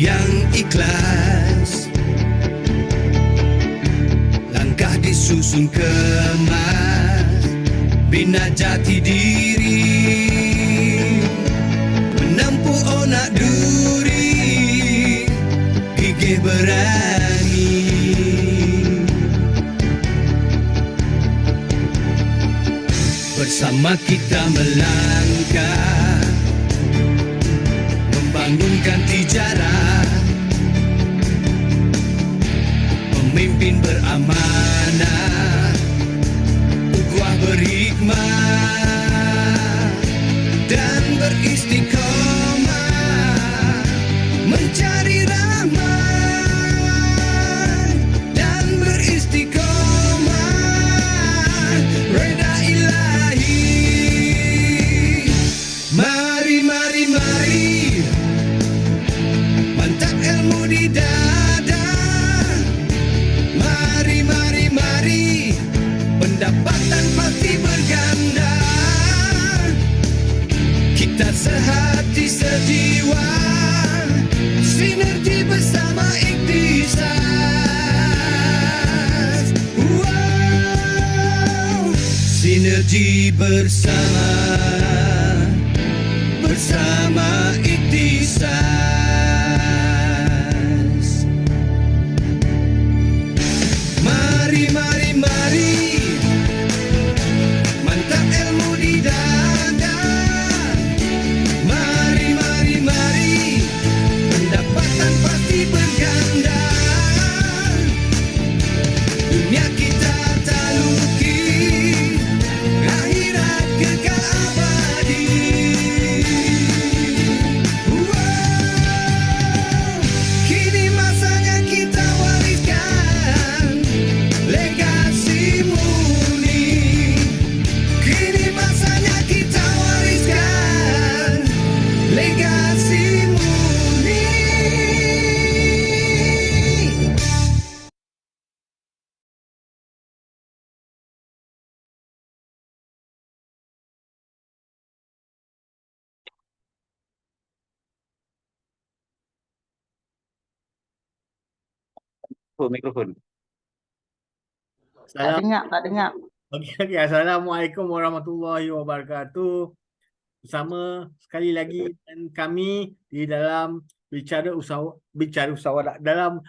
yang ikhlas, langkah disusun kemas, bina jati diri, menempuh onak duri, gigih berani. Bersama kita melangkah, membangunkan tijarah, pemimpin beramanah, ukhuwah berhikmah, dan beristiqomah, mencari rahmat dan beristiqomah, reda ilahi. Mari, mari, mari, mantap ilmu di dada. Mari, mari, mari, pendapatan pasti berganda. Kita sehati sejiwa, sinergi bersama ikhtisas. Wow, sinergi bersama ikhtisas. Mari, mari, mari, mantap ilmu di dada. Mari, mari, mari, pendapatan pasti berganda. Dunia kita taluki, akhirat kekal abadi. Wow, kini masanya kita wariskan legasi murni. Kini masanya kita wariskan legasi murni. Mikrofon. Tak dengar, tak dengar. Okey. Assalamualaikum warahmatullahi wabarakatuh. Bersama sekali lagi dengan kami di dalam bicara usaha dalam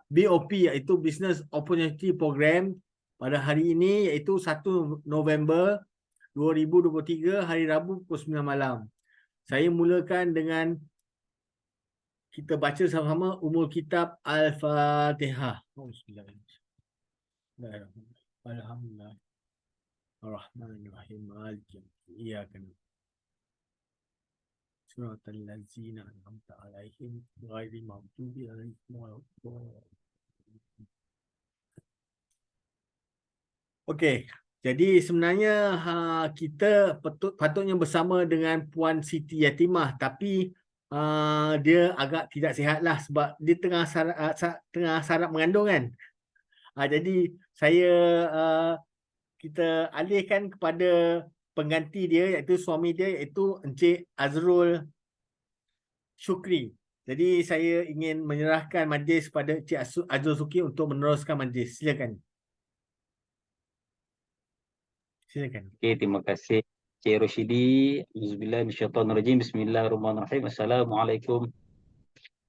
BOP, iaitu Business Opportunity Program, pada hari ini, iaitu 1 November 2023, hari Rabu pukul 9 malam. Saya mulakan dengan kita baca sama-sama umul kitab Al-Fatihah. Alhamdulillah. Ar-Rahmanir-Rahim. Maliki yaumiddin. Iyyaka na'budu siratal ladzina an'amta 'alaihim ghairil maghdubi 'alaihim waladdallin. Okey, jadi sebenarnya kita patutnya bersama dengan Puan Siti Yatimah, tapi dia agak tidak sihatlah sebab dia tengah sarap mengandung kan. Jadi saya kita alihkan kepada pengganti dia, iaitu suami dia, iaitu Encik Azrul Syukri. Jadi saya ingin menyerahkan majlis kepada Encik Azrul Syukri untuk meneruskan majlis. Silakan. Silakan. Okey, terima kasih Cik Roshidi. Auzubillahi minasyaitonirrajim. Bismillahirrahmanirrahim. Assalamualaikum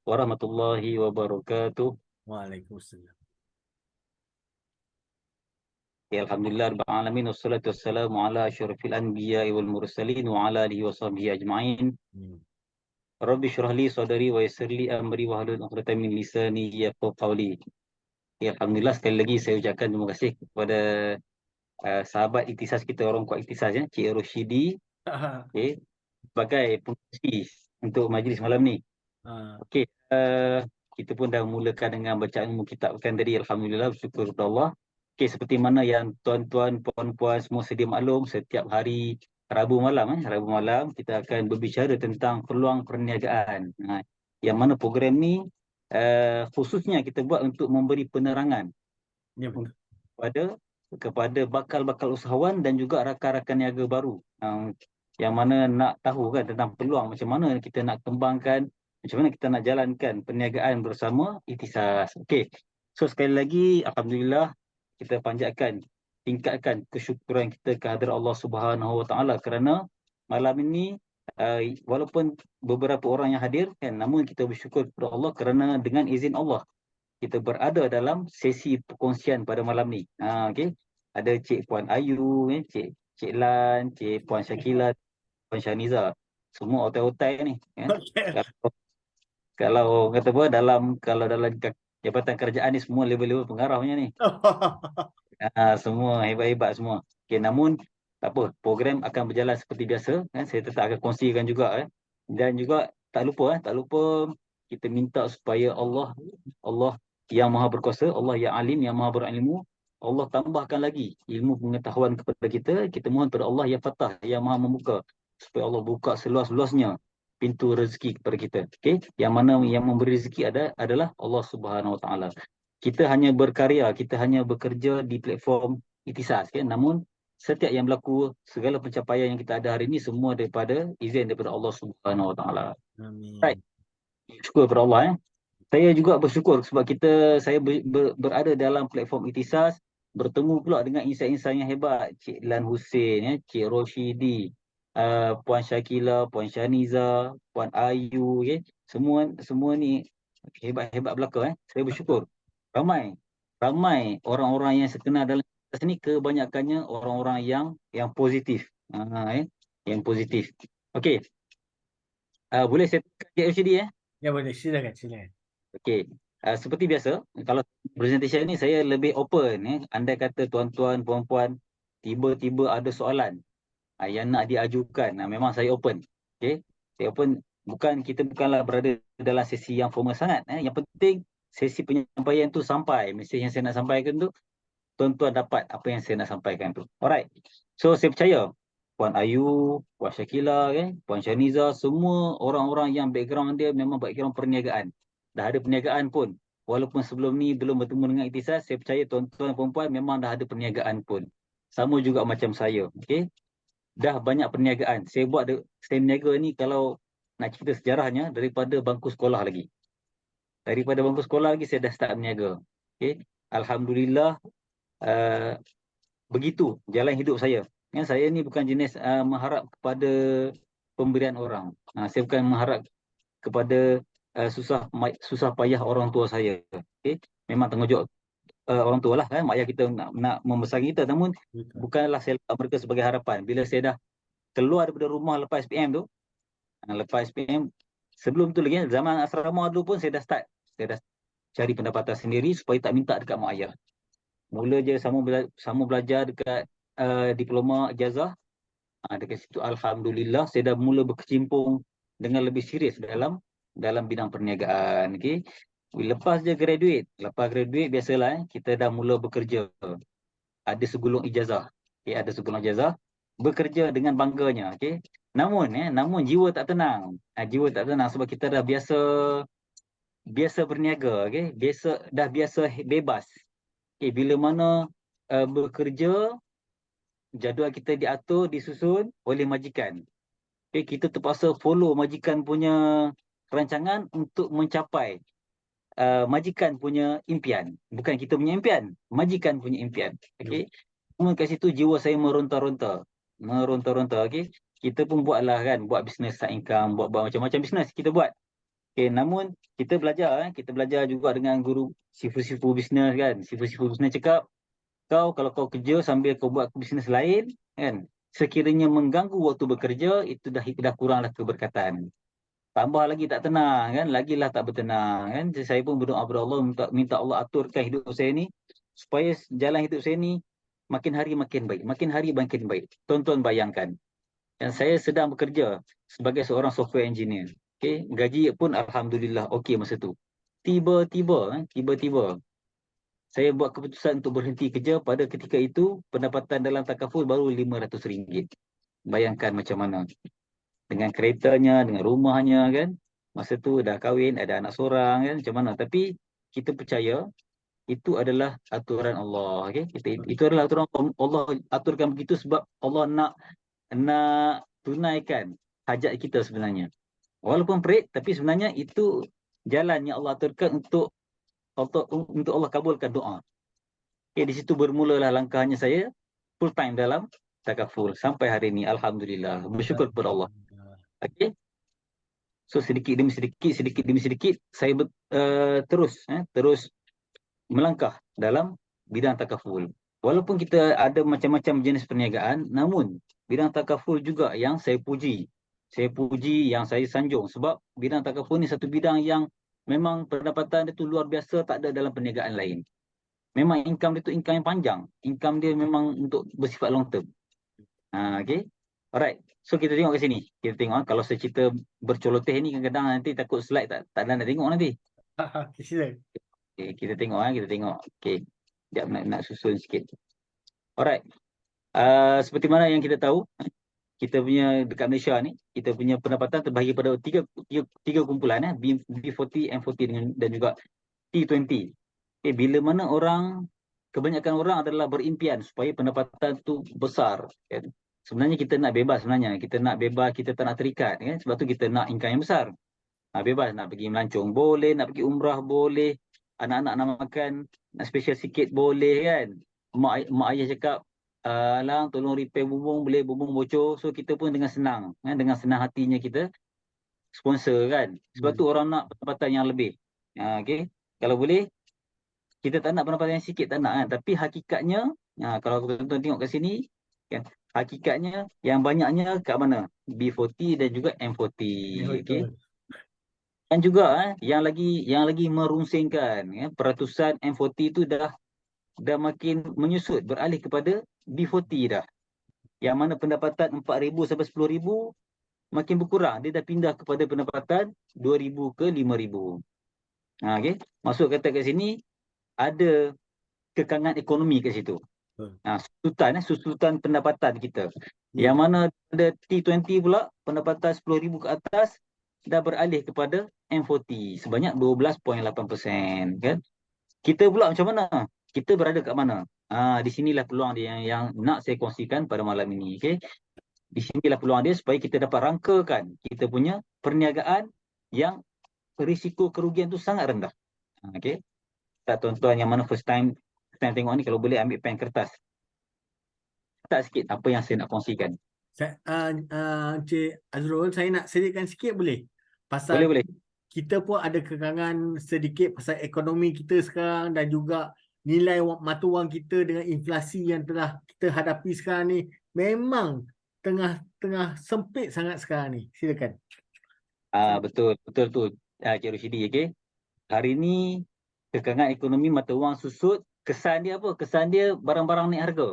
warahmatullahi wabarakatuh. Waalaikumsalam. Ya, alhamdulillah rabbil alamin, wassalatu wassalamu ala asyrafil anbiya'i wal mursalin wa ala alihi washabbihi ajma'in. Rabbi shrah li sadri wa yassir li amri wahlul 'uqdatam min lisani yafqahu qawli. Ya, alhamdulillah sekali lagi saya ucapkan terima kasih kepada sahabat ikhtisas kita, orang kuat ikhtisas ya, Cik Roshidi, okay, sebagai pengerusi untuk majlis malam ni. Okey, kita pun dah mulakan dengan bacaan ilmu kitab kan tadi. Alhamdulillah, bersyukur kepada Allah. Okey, seperti mana yang tuan-tuan, puan-puan semua sedia maklum, setiap hari Rabu malam kita akan berbicara tentang peluang perniagaan. Yang mana program ni khususnya kita buat untuk memberi penerangan kepada bakal-bakal usahawan dan juga rakan-rakan niaga baru yang mana nak tahu kan tentang peluang, macam mana kita nak kembangkan Macam mana kita nak jalankan perniagaan bersama Ikhtisas. Okey. So sekali lagi, alhamdulillah, kita panjatkan, tingkatkan kesyukuran kita kehadrat Allah Subhanahu Wa Taala kerana malam ini walaupun beberapa orang yang hadir kan, namun kita bersyukur kepada Allah kerana dengan izin Allah kita berada dalam sesi perkongsian pada malam ni. Okey. Ada Cik Puan Ayu, Cik Lan, Cik Puan Syakila, Puan Syaniza. Semua otai-otai ni. Kalau kata apa, kalau dalam jabatan kerajaan ni semua level-level pengarahnya ni. Semua hebat-hebat semua. Okay, namun tak apa, program akan berjalan seperti biasa. Saya tetap akan kongsikan juga. Dan juga tak lupa kita minta supaya Allah yang Maha Berkuasa, Allah yang Alim, yang Maha Berilmu, Allah tambahkan lagi ilmu pengetahuan kepada kita. Kita mohon kepada Allah yang Fatah, yang Maha Membuka, supaya Allah buka seluas-luasnya pintu rezeki kepada kita. Okay? Yang mana yang memberi rezeki adalah Allah Subhanahu Wa Taala. Kita hanya berkarya, kita hanya bekerja di platform Ikhtisas. Okay? Namun setiap yang berlaku, segala pencapaian yang kita ada hari ini semua daripada izin daripada Allah Subhanahu Wa Taala. Amin. Right. Syukur kepada Allah. Saya juga bersyukur sebab saya berada dalam platform Ikhtisas, bertemu pula dengan insan-insan yang hebat, Cik Lan Hussein, Cik Roshidi, Puan Syakila, Puan Syaniza, Puan Ayu, semua ni hebat-hebat belaka. Saya bersyukur. Ramai orang-orang yang saya kenal dalam Ikhtisas ni, kebanyakannya orang-orang yang positif. Yang positif. Okey. Boleh saya Cik Roshidi Ya boleh, silakan. Okey. Seperti biasa, kalau presentation ni saya lebih open. Andai kata tuan-tuan, puan-puan tiba-tiba ada soalan yang nak diajukan, memang saya open. Okey. Saya open, kita bukanlah berada dalam sesi yang formal sangat. Yang penting sesi penyampaian tu sampai, mesej yang saya nak sampaikan tu tuan-tuan dapat apa yang saya nak sampaikan tu. Alright. So saya percaya Puan Ayu, Puan Syakila, Puan Syaniza, semua orang-orang yang background dia memang background perniagaan. Dah ada perniagaan pun. Walaupun sebelum ni belum bertemu dengan Ikhtisas, saya percaya tuan-tuan dan puan-puan memang dah ada perniagaan pun. Sama juga macam saya. Okay? Dah banyak perniagaan. Saya berniaga ni kalau nak cerita sejarahnya daripada bangku sekolah lagi. Daripada bangku sekolah lagi saya dah start berniaga. Okay? Alhamdulillah, begitu jalan hidup saya. Saya ni bukan jenis mengharap kepada pemberian orang. Saya bukan mengharap kepada susah payah orang tua saya. Okay? Memang tanggungjawab orang tua lah. Mak ayah kita nak membesarkan kita. Namun bukanlah saya letak mereka sebagai harapan. Bila saya dah keluar daripada rumah lepas SPM tu, lepas SPM, sebelum tu lagi, zaman asrama dulu pun saya dah cari pendapatan sendiri supaya tak minta dekat mak ayah. Mula je sama belajar dekat diploma ijazah. Dekat situ alhamdulillah saya dah mula berkecimpung dengan lebih serius dalam bidang perniagaan. Okay? Lepas graduate biasalah kita dah mula bekerja. Ada segulung ijazah. Okay? Ada segulung ijazah, bekerja dengan bangganya. Okay? Namun jiwa tak tenang. Jiwa tak tenang sebab kita dah biasa berniaga. Okay? Biasa bebas. Okay? Bila mana bekerja, jadual kita diatur, disusun oleh majikan. Okay? Kita terpaksa follow majikan punya rancangan untuk mencapai majikan punya impian. Bukan kita punya impian, majikan punya impian. Okay? Kat situ jiwa saya meronta-ronta. Okay? Kita pun buat bisnes side income, buat macam-macam bisnes kita buat. Okay, namun kita belajar juga dengan guru sifu-sifu bisnes kan. Sifu-sifu bisnes cakap, kalau kau kerja sambil kau buat bisnes lain kan, sekiranya mengganggu waktu bekerja, itu dah kuranglah keberkatan. Tambah lagi tak tenang kan, lagilah tak bertenang kan. Saya pun berdoa kepada Allah, minta Allah aturkan hidup saya ni supaya jalan hidup saya ni makin hari makin baik, makin hari makin baik. Tuan-tuan bayangkan, dan saya sedang bekerja sebagai seorang software engineer. Okay? Gaji pun alhamdulillah okey masa tu. Tiba-tiba saya buat keputusan untuk berhenti kerja. Pada ketika itu pendapatan dalam takaful baru RM500. Bayangkan macam mana. Dengan keretanya, dengan rumahnya kan. Masa tu dah kahwin, ada anak seorang kan, macam mana. Tapi kita percaya itu adalah aturan Allah. Okay? Itu adalah aturan Allah, aturkan begitu sebab Allah nak tunaikan hajat kita sebenarnya. Walaupun perit, tapi sebenarnya itu jalan yang Allah aturkan untuk Allah kabulkan doa. Di situ bermulalah langkahnya saya full time dalam takaful sampai hari ini. Alhamdulillah. Bersyukur kepada Allah. Okey. So sedikit demi sedikit saya terus melangkah dalam bidang takaful. Walaupun kita ada macam-macam jenis perniagaan, namun bidang takaful juga yang saya puji. Saya puji, yang saya sanjung, sebab bidang takaful ni satu bidang yang memang pendapatan dia tu luar biasa, tak ada dalam perniagaan lain. Memang income dia tu income yang panjang. Income dia memang untuk bersifat long term. Okay. Alright. So kita tengok ke sini. Kita tengok kalau saya cerita bercoloteh ni kadang-kadang nanti takut slide tak ada nak tengok nanti. Sila. Okay, kita tengok. Okay. Sekejap nak susun sikit. Alright. Seperti mana yang kita tahu, kita punya dekat Malaysia ni, kita punya pendapatan terbahagi pada tiga kumpulan, B40, M40 dan juga T20. Okay, bila mana kebanyakan orang adalah berimpian supaya pendapatan tu besar. Kan? Sebenarnya kita nak bebas sebenarnya. Kita nak bebas, kita tak nak terikat. Kan? Sebab tu kita nak income yang besar. Bebas, nak pergi melancong boleh, nak pergi umrah boleh. Anak-anak nak makan, nak special sikit boleh kan. Mak ayah cakap, Lang, tolong repair bumbung, boleh bumbung bocor. So kita pun dengan senang. Kan? Dengan senang hatinya kita sponsor kan. Sebab tu orang nak pendapatan yang lebih. Okay? Kalau boleh, kita tak nak pendapatan yang sikit, tak nak kan. Tapi hakikatnya, kalau tuan-tuan tengok kat sini, kan, hakikatnya yang banyaknya kat mana? B40 dan juga M40. Okay? Dan juga yang lagi merunsingkan, peratusan M40 itu dah makin menyusut, beralih kepada B40 dah. Yang mana pendapatan 4,000 sampai 10,000 makin berkurang. Dia dah pindah kepada pendapatan 2,000 ke 5,000. Okay? Masuk kata kat sini, ada kekangan ekonomi kat situ. Susutan pendapatan kita. Yang mana ada T20 pula, pendapatan 10,000 ke atas, dah beralih kepada M40 sebanyak 12.8%. Kan? Kita pula macam mana? Kita berada kat mana? Di sinilah peluang dia yang nak saya kongsikan pada malam ini. Okay? Di sinilah peluang dia supaya kita dapat rangkakan kita punya perniagaan yang risiko kerugian tu sangat rendah. Okay? Tak tuan-tuan yang mana first time tengok ni, kalau boleh ambil pen kertas. Tak sikit apa yang saya nak kongsikan. Encik Azrul, saya nak selitkan sikit boleh? Pasal Boleh. kita pun ada kekangan sedikit pasal ekonomi kita sekarang dan juga nilai mata wang kita dengan inflasi yang telah kita hadapi sekarang ni memang tengah sempit sangat sekarang ni. Silakan. Betul tu Cik Rushidi. Okay? Hari ni kekangan ekonomi mata wang susut. Kesan dia apa? Kesan dia barang-barang naik harga.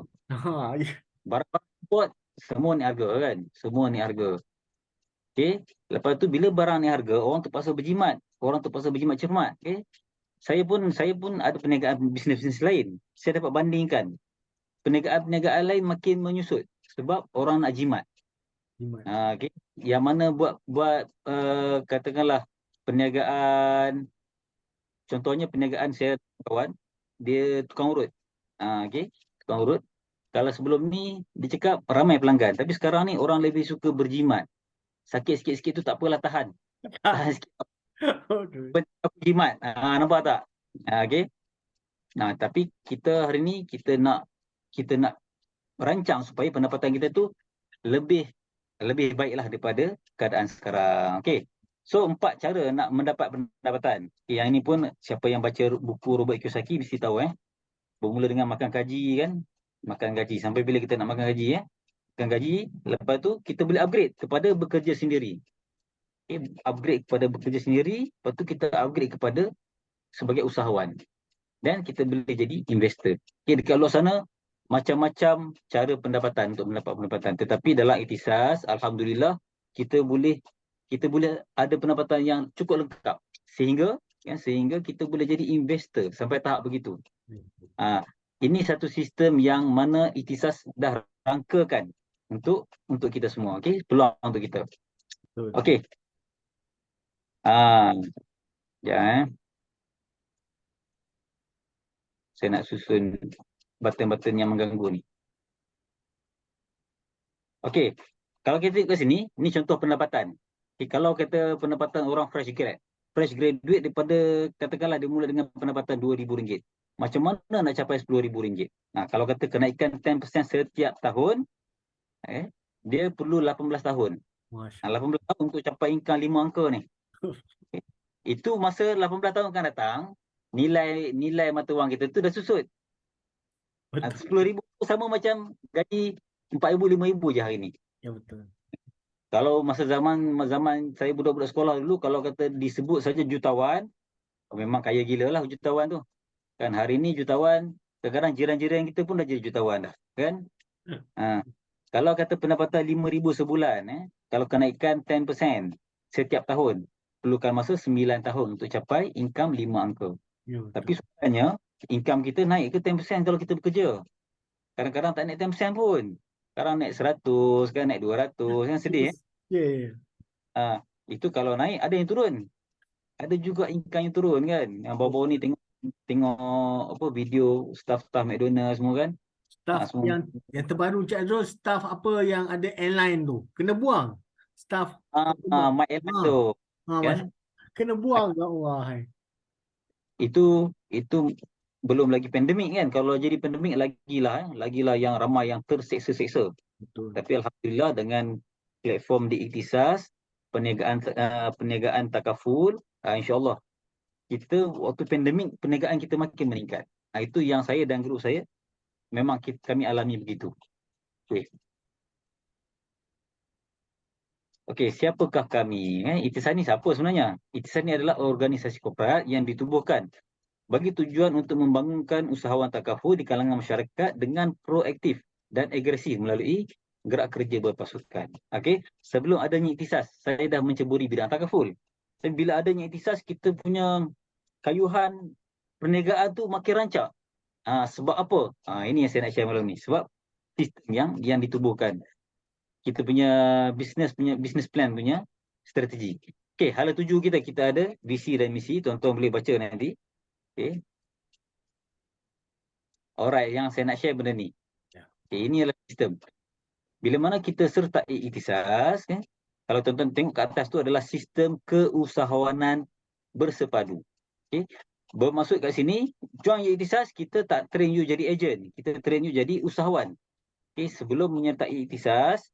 Barang-barang import semua naik harga kan? Semua naik harga. Okay? Lepas tu bila barang naik harga, orang terpaksa berjimat. Orang terpaksa berjimat cermat. Okay? Saya pun ada perniagaan bisnes lain. Saya dapat bandingkan. Perniagaan lain makin menyusut. Sebab orang nak jimat. Okay? Yang mana buat katakanlah perniagaan, contohnya perniagaan saya kawan, dia tukang urut. Okay? Tukang urut. Kalau sebelum ni dia cakap ramai pelanggan, tapi sekarang ni orang lebih suka berjimat. Sakit sikit-sikit tu tak apalah, tahan sikit. Aku jimat. Nampak tak? Okay? Tapi kita hari ni kita nak rancang supaya pendapatan kita tu lebih baiklah daripada keadaan sekarang. Okay? So 4 cara nak mendapat pendapatan. Okay, yang ini pun siapa yang baca buku Robert Kiyosaki mesti tahu. Bermula dengan makan gaji kan. Makan gaji. Sampai bila kita nak makan gaji. Makan gaji. Lepas tu kita boleh upgrade kepada bekerja sendiri. Okay, upgrade kepada bekerja sendiri. Lepas tu kita upgrade kepada sebagai usahawan. Dan kita boleh jadi investor. Okay, dekat luar sana macam-macam cara pendapatan untuk mendapat pendapatan. Tetapi dalam Ikhtisas, Alhamdulillah, kita boleh ada pendapatan yang cukup lengkap. Sehingga kita boleh jadi investor sampai tahap begitu. Ini satu sistem yang mana Ikhtisas dah rangkakan untuk kita semua. Okay? Peluang untuk kita. Okey. Saya nak susun button-button yang mengganggu ni. Okey. Kalau kita tengok ke sini, ni contoh pendapatan. Kalau kata pendapatan orang fresh graduate daripada katakanlah dia mula dengan pendapatan RM2,000. Macam mana nak capai RM10,000? Nah, kalau kata kenaikan 10% setiap tahun, dia perlu 18 tahun. Masya 18 tahun untuk capai income 5 angka ni. Itu masa 18 tahun akan datang, nilai mata wang kita tu dah susut. betul. 10,000 sama macam gaji 4,000, 5,000 je hari ni. Ya betul. Kalau masa zaman saya budak-budak sekolah dulu, kalau kata disebut saja jutawan, memang kaya gila lah jutawan tu. Kan hari ni jutawan, kadang-kadang jiran-jiran kita pun dah jadi jutawan dah. Kan? Kalau kata pendapatan 5,000 sebulan, kalau kenaikan 10% setiap tahun, perlukan masa 9 tahun untuk capai income 5 angka. Ya betul. Tapi sebenarnya, income kita naik ke 10% kalau kita bekerja? Kadang-kadang tak naik 10% pun. Sekarang naik 100, kan naik 200, kan sedih. Ya. Itu kalau naik, ada yang turun. Ada juga income yang turun kan. Yang baru-baru ni tengok apa video staff-staff McDonald's semua kan. Staff semua. yang terbaru Cik Azrul, staff apa yang ada airline tu kena buang. Staff Mike Evans tu. Kan? kena buang ya Allah. Itu belum lagi pandemik kan. Kalau jadi pandemik lagilah yang ramai yang terseksa-seksa. Betul. Tapi alhamdulillah dengan platform di Ikhtisas, perniagaan takaful, insya-Allah kita waktu pandemik perniagaan kita makin meningkat. Itu yang saya dan grup saya memang kami alami begitu. Okey, siapakah kami? Ikhtisas ni siapa sebenarnya? Ikhtisas ni adalah organisasi korporat yang ditubuhkan bagi tujuan untuk membangunkan usahawan takaful di kalangan masyarakat dengan proaktif dan agresif melalui gerak kerja berpasukan. Okey, sebelum adanya Ikhtisas, saya dah menceburi bidang takaful. Tapi bila adanya Ikhtisas, kita punya kayuhan perniagaan tu makin rancak. Sebab apa? Ini yang saya nak share malam ni. Sebab sistem yang ditubuhkan. Kita punya business plan punya strategi. Okey, hala tuju kita ada visi dan misi. Tuan-tuan boleh baca nanti. Okey. Alright, yang saya nak share benda ni. Okay, ini adalah sistem. Bila mana kita sertai Ikhtisas, kalau tuan-tuan tengok kat atas tu adalah sistem keusahawanan bersepadu. Okay. Bermaksud kat sini, join Ikhtisas, kita tak train you jadi agent. Kita train you jadi usahawan. Okay. Sebelum menyertai Ikhtisas,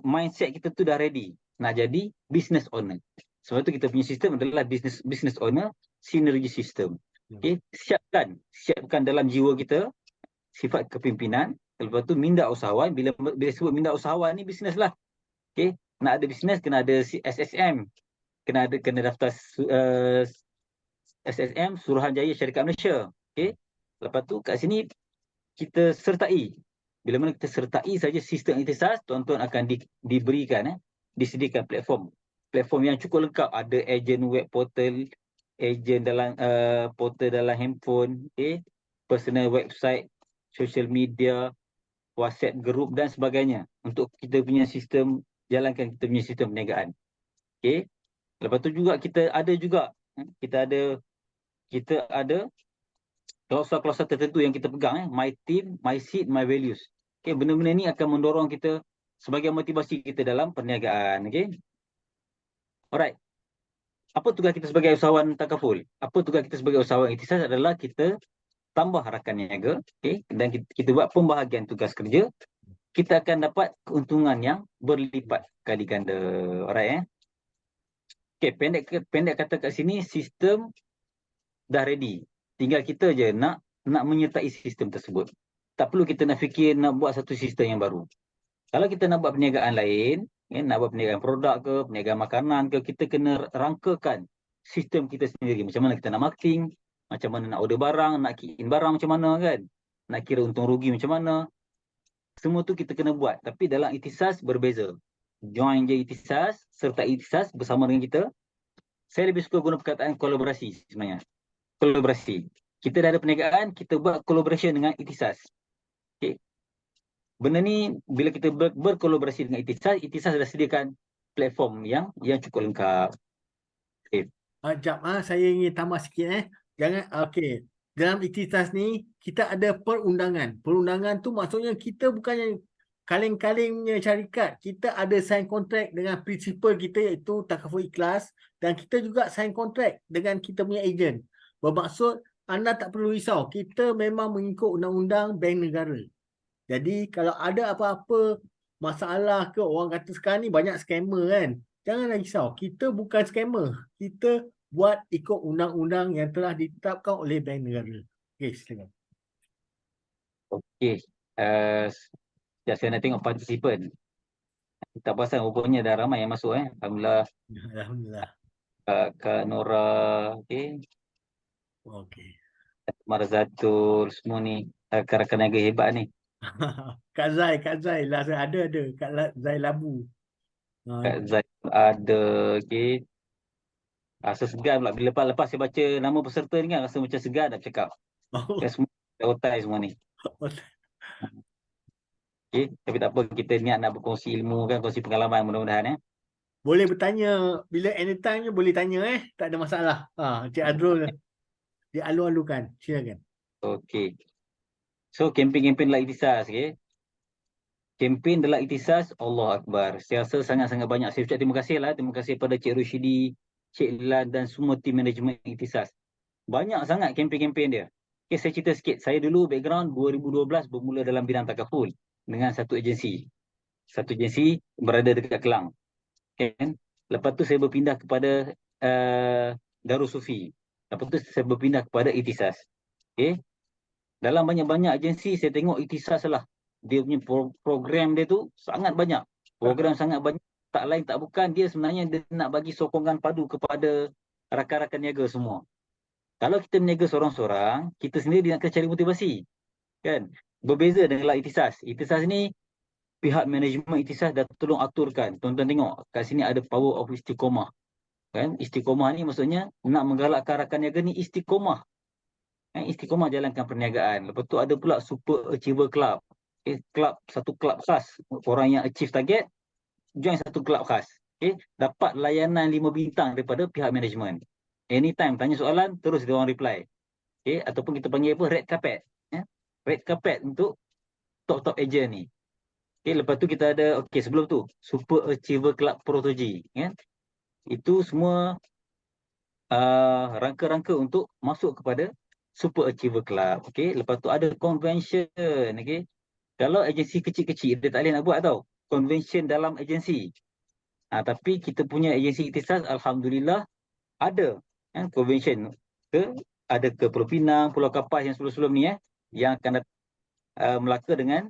mindset kita tu dah ready. Nak jadi business owner. Sebab tu kita punya sistem adalah business owner synergy system. Okay. Siapkan dalam jiwa kita sifat kepimpinan. Lepas tu minda usahawan. Bila sebut minda usahawan ni bisnes lah. Okay. Nak ada bisnes kena ada SSM. Kena daftar SSM Suruhanjaya Syarikat Malaysia. Okay. Lepas tu kat sini kita sertai. Bila mana kita sertai saja sistem Ikhtisas, tuan-tuan akan diberikan disediakan platform yang cukup lengkap. Ada ejen web portal, ejen dalam portal dalam handphone, personal website, social media, WhatsApp group dan sebagainya untuk kita punya sistem, jalankan kita punya sistem perniagaan. Okey. Lepas tu juga kita ada klausul-klausul tertentu yang kita pegang, my team, my seed, my values. Okey, benda-benda ni akan mendorong kita sebagai motivasi kita dalam perniagaan. Okey. Alright. Apa tugas kita sebagai usahawan takaful? Apa tugas kita sebagai usahawan Ikhtisas adalah kita tambah rakan niaga, dan kita buat pembahagian tugas kerja, kita akan dapat keuntungan yang berlipat kali ganda. Alright. Okey, pendek kata kat sini, sistem dah ready. Tinggal kita je nak menyertai sistem tersebut. Tak perlu kita nak fikir nak buat satu sistem yang baru. Kalau kita nak buat perniagaan lain, nak buat perniagaan produk ke, perniagaan makanan ke, kita kena rangkakan sistem kita sendiri. Macam mana kita nak marketing, macam mana nak order barang, nak key in barang macam mana kan, nak kira untung rugi macam mana. Semua tu kita kena buat. Tapi dalam Ikhtisas berbeza. Join je Ikhtisas, sertai Ikhtisas bersama dengan kita. Saya lebih suka guna perkataan kolaborasi sebenarnya. Kolaborasi. Kita dah ada perniagaan, kita buat collaboration dengan Ikhtisas. Okay. Benda ni bila kita berkolaborasi dengan Ikhtisas dah sediakan platform yang cukup lengkap. Okay. Saya ingin tambah sikit Jangan okey. Dalam Ikhtisas ni kita ada perundangan. Perundangan tu maksudnya kita bukannya kaleng-kalengnya syarikat, kita ada sign kontrak dengan prinsipal kita iaitu Takaful Ikhlas, dan kita juga sign kontrak dengan kita punya ejen. Bermaksud anda tak perlu risau, kita memang mengikut undang-undang bank negara. Jadi kalau ada apa-apa masalah ke, orang kata sekarang ni banyak scammer kan, janganlah risau, kita bukan scammer, kita buat ikut undang-undang yang telah ditetapkan oleh bank negara. Okey, silakan. Okey. Sekejap saya nak tengok partisipan. Tak perasan rupanya dah ramai yang masuk Alhamdulillah. Alhamdulillah. Kak Nora, okey. Okey. Marzatul, semua ni rakan-rakan niaga hebat ni. Kak Zai lah, ada Kak Zai Labu. Kak Zaid ada, okey. Rasa segan pula bila lepas saya baca nama peserta ni kan, rasa macam segan nak bercakap. Kan semua otai semua ni. Okey, tapi tak apa, kita niat nak berkongsi ilmu kan, kongsi pengalaman mudah-mudahan Boleh bertanya bila anytime boleh tanya tak ada masalah. Cik Adrul dia alu-alukan. Silakan. Okey. So kempen-kempen dalam ikhtisas, okey. Kempen dalam ikhtisas, Allah Akbar. Saya rasa sangat-sangat banyak. Saya ucap terima kasih lah. Terima kasih pada Cik Rushidi, Cik Lan dan semua tim manajemen ikhtisas. Banyak sangat kempen-kempen dia. Okay, saya cerita sikit. Saya dulu background 2012 bermula dalam bidang takaful dengan satu agensi. Satu agensi berada dekat Kelang. Kan? Lepas tu saya berpindah kepada Darul Sufi. Lepas tu saya berpindah kepada ikhtisas. Okay? Dalam banyak-banyak agensi saya tengok ikhtisas lah. Dia punya program dia tu sangat banyak. Program sangat banyak. Tak lain tak bukan, dia sebenarnya dia nak bagi sokongan padu kepada rakan-rakan niaga semua. Kalau kita berniaga seorang-seorang, kita sendiri nak kena cari motivasi. Kan? Berbeza dengan ikhtisas. Ikhtisas ni pihak manajemen ikhtisas dah tolong aturkan. Tuan-tuan tengok kat sini ada power of istiqomah. Kan? Istiqomah ni maksudnya nak menggalakkan rakan niaga ni istiqomah. Istiqomah jalankan perniagaan. Lepas tu ada pula Super Achiever Club. Satu club khas. Orang yang achieve target, join satu club khas. Dapat layanan 5 bintang daripada pihak manajemen. Anytime tanya soalan, terus dia orang reply. Ataupun kita panggil apa? Red carpet. Red carpet untuk top-top agent ni. Lepas tu kita ada, sebelum tu, Super Achiever Club Protoji. Itu semua rangka-rangka untuk masuk kepada Super Achiever Club. Lepas tu ada convention. Kalau agensi kecil-kecil, dia tak boleh nak buat tau. Convention dalam agensi. Tapi kita punya agensi ikhtisas, Alhamdulillah, ada convention. Ada ke Pulau Pinang, Pulau Kapas yang sebelum-sebelum ni yang akan Melaka dengan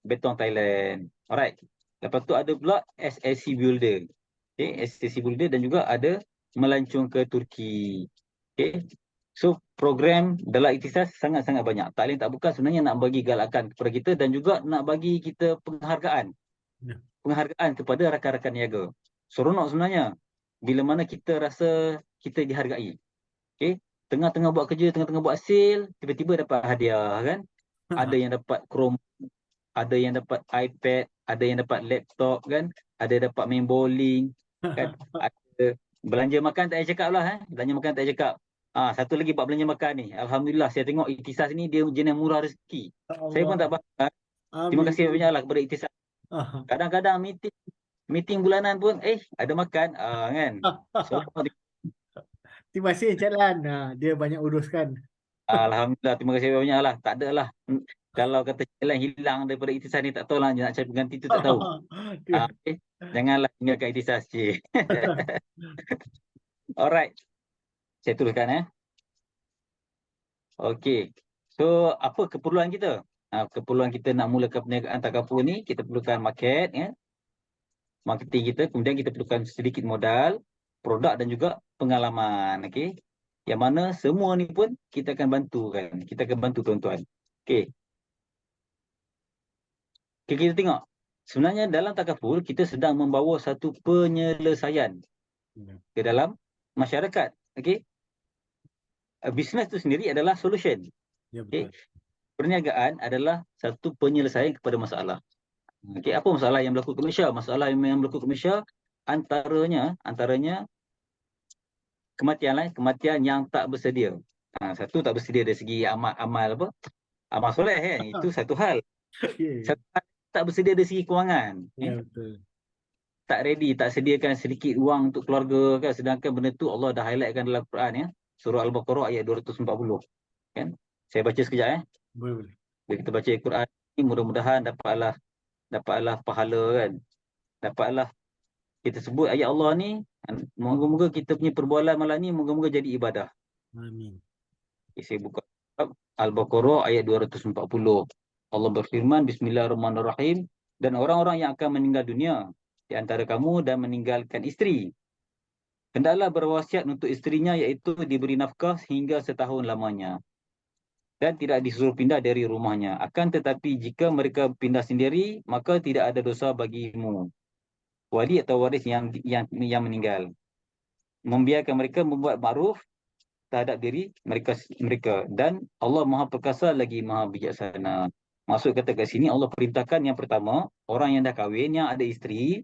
Betong Thailand. Alright. Lepas tu ada pula SSC Builder. SSC Builder dan juga ada melancong ke Turki. So program dalam ikhtisas sangat-sangat banyak. Tak lain tak bukan sebenarnya nak bagi galakan kepada kita dan juga nak bagi kita penghargaan. Penghargaan kepada rakan-rakan niaga. Seronok sebenarnya bila mana kita rasa kita dihargai. Tengah-tengah buat kerja, tengah-tengah buat sale, tiba-tiba dapat hadiah kan. Ada yang dapat Chrome, ada yang dapat iPad, ada yang dapat laptop kan, ada yang dapat main bowling kan. Ada belanja makan tak payah cakap lah belanja makan tak payah cakap. Satu lagi buat belanja makan ni. Alhamdulillah saya tengok ikhtisas ni dia jenis murah rezeki. Saya pun tak faham. Terima kasih banyaklah kepada ikhtisas. Kadang-kadang meeting bulanan pun ada makan kan. So, terima kasih Encik Lan. Dia banyak uruskan. Alhamdulillah, terima kasih banyaklah. Tak ada lah. Kalau kata jalan hilang daripada ikhtisas ni, tak tahu lah nak cari pengganti tu tak tahu. Janganlah tinggalkan ikhtisas cik. Alright. Saya teruskan Okey. So apa keperluan kita? Keperluan kita nak mulakan perniagaan takaful ni, kita perlukan market marketing kita, kemudian kita perlukan sedikit modal, produk dan juga pengalaman. Yang mana semua ni pun kita akan bantu kan. Kita akan bantu tuan-tuan. Kita tengok. Sebenarnya dalam takaful kita sedang membawa satu penyelesaian ke dalam masyarakat. Bisnes itu sendiri adalah solution. Perniagaan adalah satu penyelesaian kepada masalah. Apa masalah yang berlaku ke Malaysia? Masalah yang berlaku ke Malaysia antaranya kematian yang tak bersedia. Satu tak bersedia dari segi amal soleh Itu satu hal. Satu hal tak bersedia dari segi kewangan. Ya, betul. Tak ready, tak sediakan sedikit wang untuk keluarga kan. Sedangkan benda tu Allah dah highlightkan dalam Quran ya. Surah Al-Baqarah ayat 240 kan. Saya baca sekejap Boleh, boleh. Bila kita baca Quran ni mudah-mudahan dapatlah pahala kan. Dapatlah kita sebut ayat Allah ni, moga-moga kita punya perbualan malam ni moga-moga jadi ibadah. Amin. Okay, saya buka Al-Baqarah ayat 240. Allah berfirman, Bismillahirrahmanirrahim, dan orang-orang yang akan meninggal dunia di antara kamu dan meninggalkan isteri, hendaklah berwasiat untuk isterinya, iaitu diberi nafkah hingga setahun lamanya dan tidak disuruh pindah dari rumahnya. Akan tetapi jika mereka pindah sendiri, maka tidak ada dosa bagimu, wali atau waris yang meninggal, membiarkan mereka membuat makruf terhadap diri mereka, dan Allah Maha Perkasa lagi Maha Bijaksana. Maksud kata kat sini, Allah perintahkan yang pertama, orang yang dah kahwin, yang ada isteri,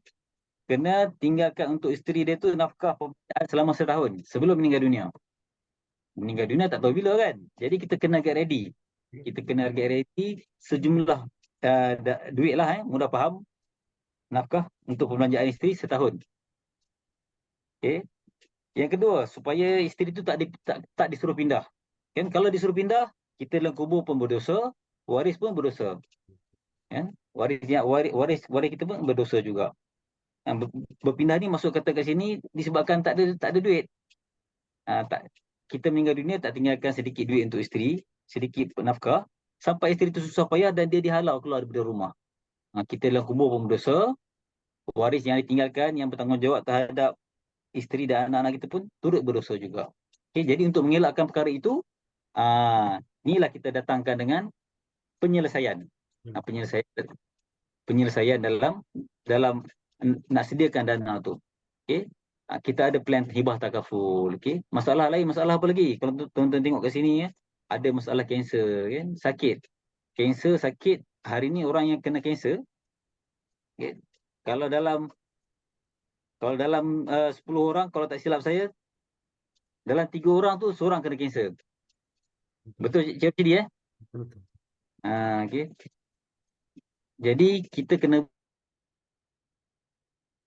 kena tinggalkan untuk isteri dia tu nafkah pembinaan selama setahun sebelum meninggal dunia. Meninggal dunia tak tahu bila kan. Jadi kita kena get ready. Kita kena get ready sejumlah duit lah mudah faham. Nafkah untuk perbelanjaan isteri setahun. Okay. Yang kedua, supaya isteri tu tak disuruh pindah. Kan kalau disuruh pindah, kita dalam kubur pun berdosa, waris pun berdosa. Kan? Waris kita pun berdosa juga. Berpindah ni masuk kata kat sini disebabkan tak ada duit. Kita meninggal dunia tak tinggalkan sedikit duit untuk isteri, sedikit nafkah, sampai isteri tu susah payah dan dia dihalau keluar daripada rumah. Kita dalam kubur pun berdosa, waris yang ditinggalkan yang bertanggungjawab terhadap isteri dan anak-anak kita pun turut berdosa juga. Okay, jadi untuk mengelakkan perkara itu, inilah kita datangkan dengan penyelesaian. Penyelesaian dalam nak sediakan dana tu. Okay. Kita ada plan hibah takaful. Okay. Masalah apa lagi? Kalau tuan-tuan tengok kat sini ya, ada masalah kanser kan, sakit. Kanser sakit, hari ni orang yang kena kanser, okay, kalau dalam 10 orang, kalau tak silap saya, dalam 3 orang tu seorang kena kanser. Betul Cik Cik Betul. Okay. Jadi kita kena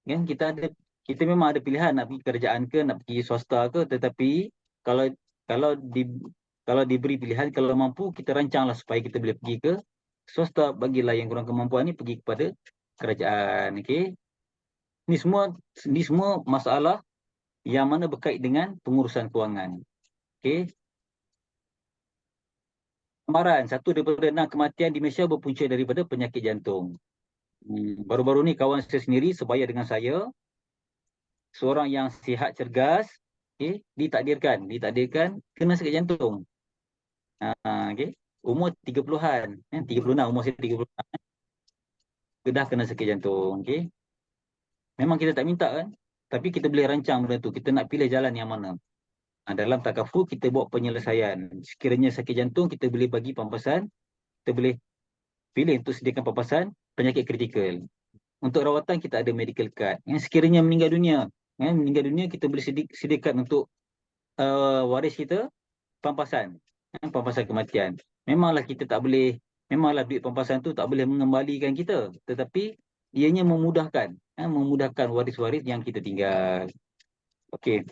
kan, kita memang ada pilihan nak pergi kerajaan ke, nak pergi swasta ke, tetapi kalau diberi pilihan, kalau mampu kita rancanglah supaya kita boleh pergi ke swasta, bagilah yang kurang kemampuan ni pergi kepada kerajaan. Okey. Ni semua masalah yang mana berkait dengan pengurusan kewangan. Okey. Gambaran, 1 daripada 6 kematian di Malaysia berpunca daripada penyakit jantung. Baru-baru ni kawan saya sendiri sebaya dengan saya, seorang yang sihat cergas, okay, ditakdirkan kena sakit jantung. Okay. Umur 30-an, 36, umur saya 36. Dah kena sakit jantung. Okay. Memang kita tak minta kan, tapi kita boleh rancang benda tu. Kita nak pilih jalan yang mana. Dalam takaful kita buat penyelesaian. Sekiranya sakit jantung, kita boleh bagi pampasan, kita boleh pilih untuk sediakan pampasan penyakit kritikal. Untuk rawatan kita ada medical card. Yang sekiranya meninggal dunia kita boleh sediakan untuk waris kita pampasan kematian. Memanglah duit pampasan tu tak boleh mengembalikan kita, tetapi ianya memudahkan waris-waris yang kita tinggal. Okey.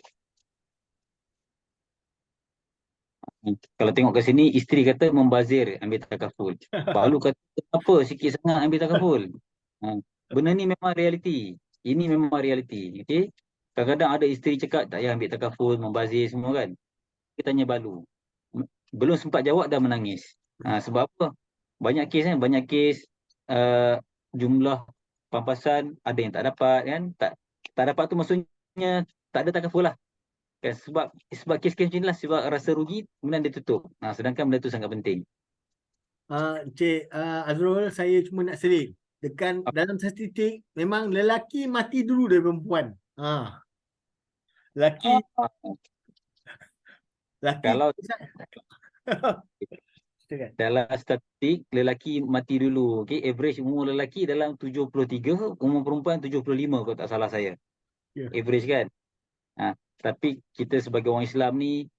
Kalau tengok ke sini, isteri kata membazir ambil takaful. Balu kata apa sikit sangat ambil takaful. Benda ni memang realiti. Ini memang realiti. Okey. Kadang-kadang ada isteri cakap tak payah ambil takaful, membazir semua kan. Kita tanya balu. Belum sempat jawab dah menangis. Sebab apa? Banyak kes jumlah pampasan ada yang tak dapat kan. Tak dapat tu maksudnya tak ada takaful lah. Kan, sebab kes-kes macam inilah sebab rasa rugi kemudian dia tutup. Sedangkan benda tu sangat penting. Cik Azrul, saya cuma nak seling. Dalam statistik memang lelaki mati dulu dari perempuan. Lelaki Kalau Silakan. dalam statistik lelaki mati dulu. Okay? Average umur lelaki dalam 73, umur perempuan 75 kalau tak salah saya. Yeah. Average kan. Tapi kita sebagai orang Islam ni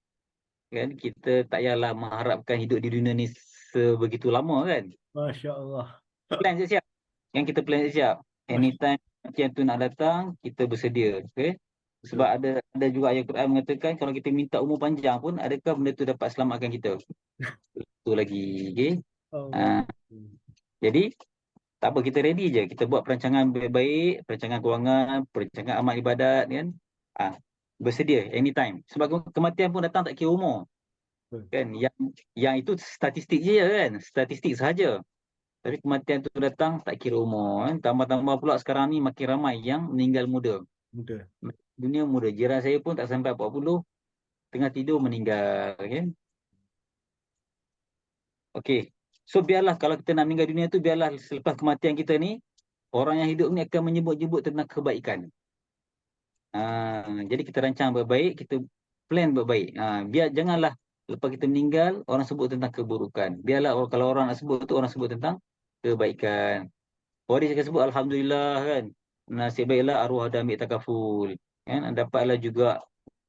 kan, kita tak payahlah mengharapkan hidup di dunia ni sebegitu lama kan. Masya Allah. Plan siap-siap. Yang kita plan siap. Anytime kematian tu nak datang, kita bersedia. Okay? Sebab Betul. ada juga ayat Quran mengatakan kalau kita minta umur panjang pun, adakah benda tu dapat selamatkan kita? Itu lagi. Okay? Oh. Ah, jadi, tak apa, kita ready je. Kita buat perancangan baik-baik, perancangan kewangan, perancangan amal ibadat, kan? Ah, bersedia anytime. Sebab kematian pun datang tak kira umur. Betul. Kan? Yang itu statistik je kan? Statistik sahaja. Tapi kematian tu datang tak kira umur. Kan? Tambah-tambah pula sekarang ni makin ramai yang meninggal muda. Betul. Dunia muda. Jiran saya pun tak sampai 40, tengah tidur meninggal. Kan? Okey. So biarlah kalau kita nak meninggal dunia tu, biarlah selepas kematian kita ni, orang yang hidup ni akan menyebut-nyebut tentang kebaikan. Jadi kita rancang baik-baik, kita plan baik-baik. Biar janganlah lepas kita meninggal, orang sebut tentang keburukan. Biarlah kalau orang nak sebut tu, orang sebut tentang kebaikan. Waris akan sebut Alhamdulillah kan. Nasib baiklah arwah ada ambil takaful. Kan? Dapatlah juga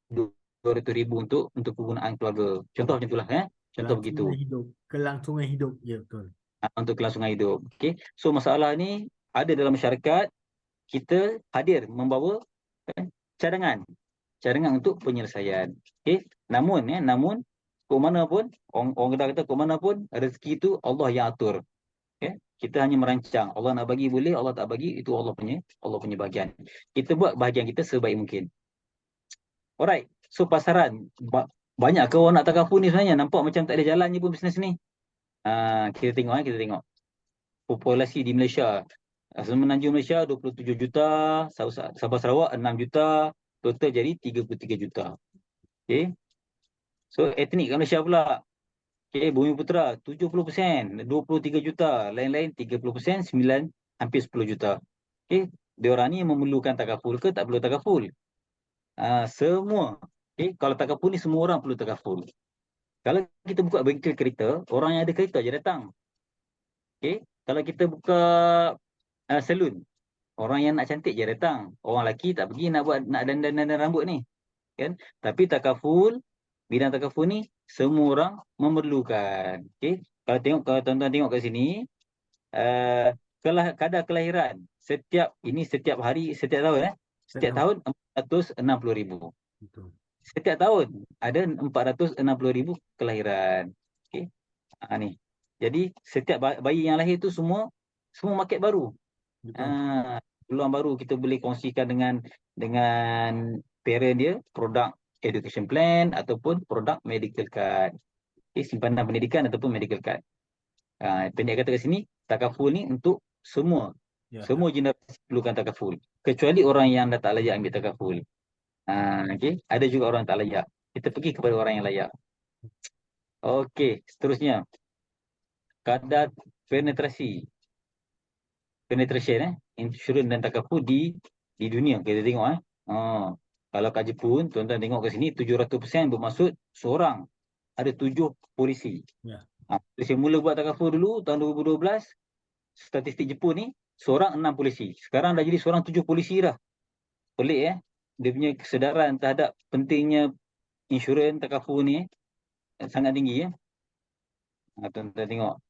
200,000 untuk kegunaan keluarga. Contoh macam itulah. Contoh begitu. Kelangsungan hidup. Kelangsungan hidup. Ya, betul. Untuk kelangsungan hidup. Okay. So masalah ni ada dalam masyarakat. Kita hadir membawa cadangan. Cadangan untuk penyelesaian. Okay. Namun kok mana pun, orang Kedah kata kok mana pun, rezeki itu Allah yang atur. Okay. Kita hanya merancang. Allah nak bagi boleh, Allah tak bagi, itu Allah punya bahagian. Kita buat bahagian kita sebaik mungkin. Alright. So pasaran. Banyak ke orang nak takaful ni sebenarnya? Nampak macam tak ada jalan je pun bisnes ni. Kita tengok. Populasi di Malaysia. Semenanjung Malaysia 27 juta, Sabah Sarawak 6 juta, total jadi 33 juta. Okay. So etnik kat Malaysia pula. Okay, Bumiputera 70%, 23 juta, lain-lain 30%, 9, hampir 10 juta. Okay. Diorang ni memerlukan takaful ke tak perlu takaful? Semua. Okay. Kalau takaful ni semua orang perlu takaful. Kalau kita buka bengkel kereta, orang yang ada kereta je datang. Okay. Kalau kita buka salon, orang yang nak cantik je datang. Orang lelaki tak pergi nak dandan rambut ni. Kan? Tapi takaful, bidang takaful ni semua orang memerlukan. Okay? Kalau tuan-tuan tengok kat sini, kadar kelahiran setiap hari, setiap tahun setiap tahun 460,000. Betul. Setiap tahun ada 460,000 kelahiran. Okay? Ni. Jadi setiap bayi yang lahir tu semua market baru. Peluang baru kita boleh kongsikan dengan parent dia, produk education plan ataupun produk medical card. Okay, simpanan pendidikan ataupun medical card. Pendek kata kat sini, takaful ni untuk semua. Ya. Semua generasi perlukan takaful. Kecuali orang yang dah tak layak ambil takaful. Okay. Ada juga orang tak layak. Kita pergi kepada orang yang layak. Okey, seterusnya. Kadar penetration insurans dan takaful di dunia. Kita tengok kalau kat Jepun, tuan-tuan tengok kat sini 700% bermaksud seorang ada 7 polisi. Ya. Saya mula buat takaful dulu tahun 2012, statistik Jepun ni seorang 6 polisi. Sekarang dah jadi seorang 7 polisi dah. Pelik dia punya kesedaran terhadap pentingnya insurans takaful ni sangat tinggi tuan-tuan tengok.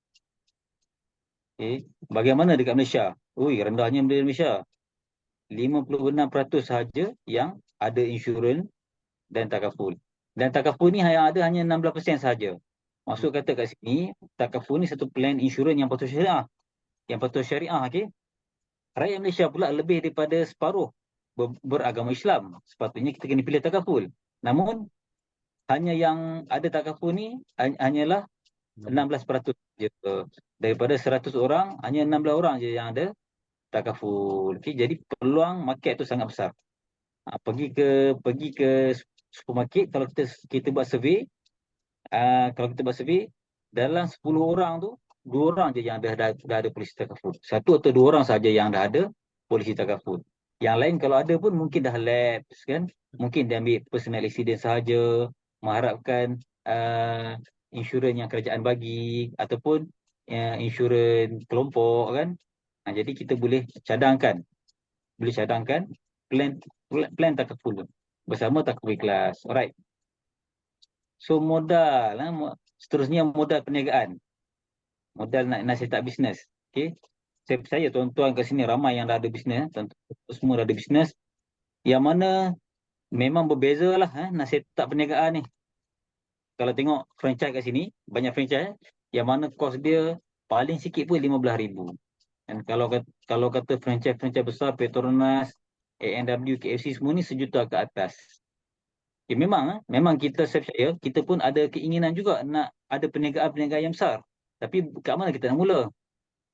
Okay. Bagaimana dekat Malaysia? Rendahnya di Malaysia. 56% sahaja yang ada insurans dan takaful. Dan takaful ni hanya 16% sahaja. Maksud kata kat sini, takaful ni satu plan insurans yang patuh syariah. Okay? Rakyat Malaysia pula lebih daripada separuh beragama Islam. Sepatutnya kita kena pilih takaful. Namun, hanya yang ada takaful ni hanyalah 16% je. Daripada 100 orang, hanya 16 orang je yang ada takaful. Okay, jadi peluang market tu sangat besar. Pergi ke supermarket, kalau kita buat survey, dalam 10 orang tu 2 orang je yang dah ada polisi takaful. 1 atau 2 orang saja yang dah ada polisi takaful. Yang lain kalau ada pun mungkin dah lapse kan. Mungkin dia ambil personal accident sahaja, mengharapkan insurans yang kerajaan bagi ataupun insurans kelompok kan. Jadi kita boleh cadangkan plan takaful bersama takaful ikhlas. Alright. So modal, seterusnya modal perniagaan. Modal nak set up bisnes. Okay. saya percaya tuan-tuan kat sini ramai yang dah ada bisnes, tuan-tuan semua dah ada bisnes, yang mana memang berbeza lah nak set up perniagaan ni. Kalau tengok franchise kat sini, banyak franchise yang mana kos dia paling sikit pun 15,000. Dan kalau kata franchise besar, Petronas, A&W, KFC semua ni sejuta ke atas. Ya memang saya percaya kita pun ada keinginan juga nak ada perniagaan-perniagaan yang besar. Tapi kat mana kita nak mula?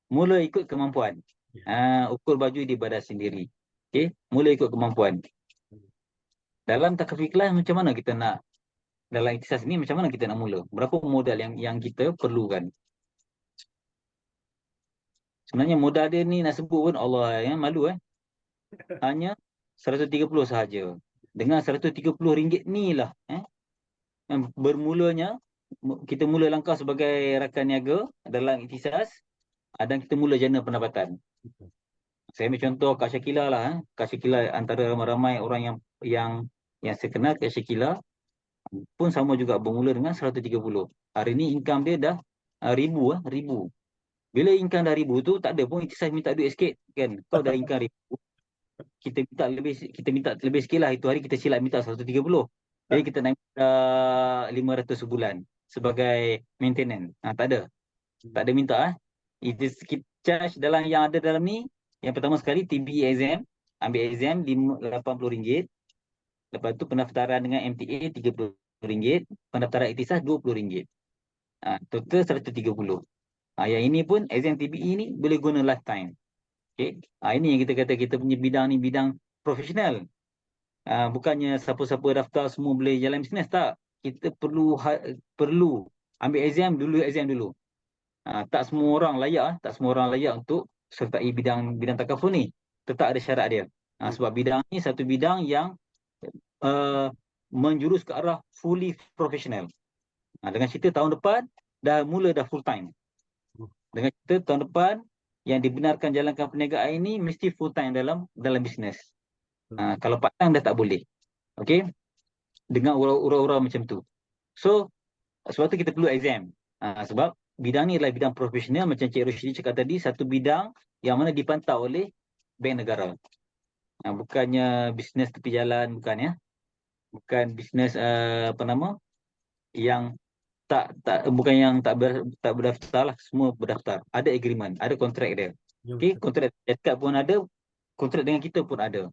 Mula ikut kemampuan. Ukur baju di badan sendiri. Okey, mula ikut kemampuan. Dalam takaful ikhlas macam mana kita nak, dalam ikhtisas ni macam mana kita nak mula? Berapa modal yang kita perlukan? Sebenarnya modal dia ni nak sebut pun Allah yang malu hanya 130 sahaja. Dengan RM130 ni lah yang bermulanya kita mula langkah sebagai rakan niaga dalam ikhtisas, dan kita mula jana pendapatan. Saya ambil contoh Kak Syakila lah. Kak Syakila antara ramai-ramai orang yang saya kenal. Kak Syakila pun sama juga bermula dengan 130. Hari ni income dia dah ribu. Bila income dah ribu tu, tak ada pun ikhtisas minta duit sikit kan. Kau dah income ribu, kita minta lebih sikit lah. Itu hari kita silap minta 130. Jadi kita naik 500 sebulan sebagai maintenance. Tak ada minta It is charge dalam yang ada dalam ni. Yang pertama sekali TBE exam, ambil exam RM80. Lepas tu pendaftaran dengan MTA RM30, pendaftaran ikhtisas RM20. Total RM130. Yang ini pun exam TBE ni boleh guna lifetime. Okay. Ini yang kita kata kita punya bidang ni bidang profesional. Bukannya siapa-siapa daftar semua boleh jalan bisnes, tak. Kita perlu ambil exam dulu. Tak semua orang layak untuk sertai bidang takaful ni. Tetap ada syarat dia. Sebab bidang ni satu bidang yang menjurus ke arah fully professional. Dengan cerita tahun depan dah full time. Dengan cerita tahun depan yang dibenarkan jalankan perniagaan ini mesti full time dalam bisnes. Kalau part time dah tak boleh. Okey? Dengan ura-ura macam tu. So sebab tu kita perlu exam. Sebab bidang ni adalah bidang profesional, macam Cik Roshidi cakap tadi, satu bidang yang mana dipantau oleh bank negara. Bukannya bisnes tepi jalan, bukan bisnes yang bukan yang tak berdaftar lah, semua berdaftar. Ada agreement, ada kontrak dia. Okey, kontrak dekat pun ada, kontrak dengan kita pun ada.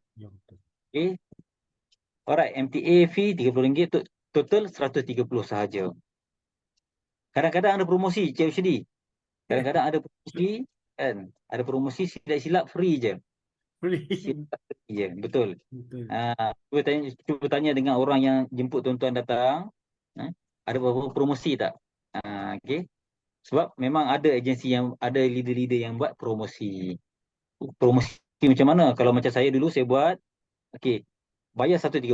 Okey. Alright, MTA fee RM30, total RM130 sahaja. Kadang-kadang ada promosi, Cik Roshidi. Kadang-kadang ada promosi kan. Ada promosi silap-silap free je. Ya, betul. Cuba tanya dengan orang yang jemput tuan-tuan datang, ada beberapa promosi tak? Okey. Sebab memang ada agensi yang ada leader-leader yang buat promosi. Promosi macam mana? Kalau macam saya dulu saya buat, okey, bayar 130.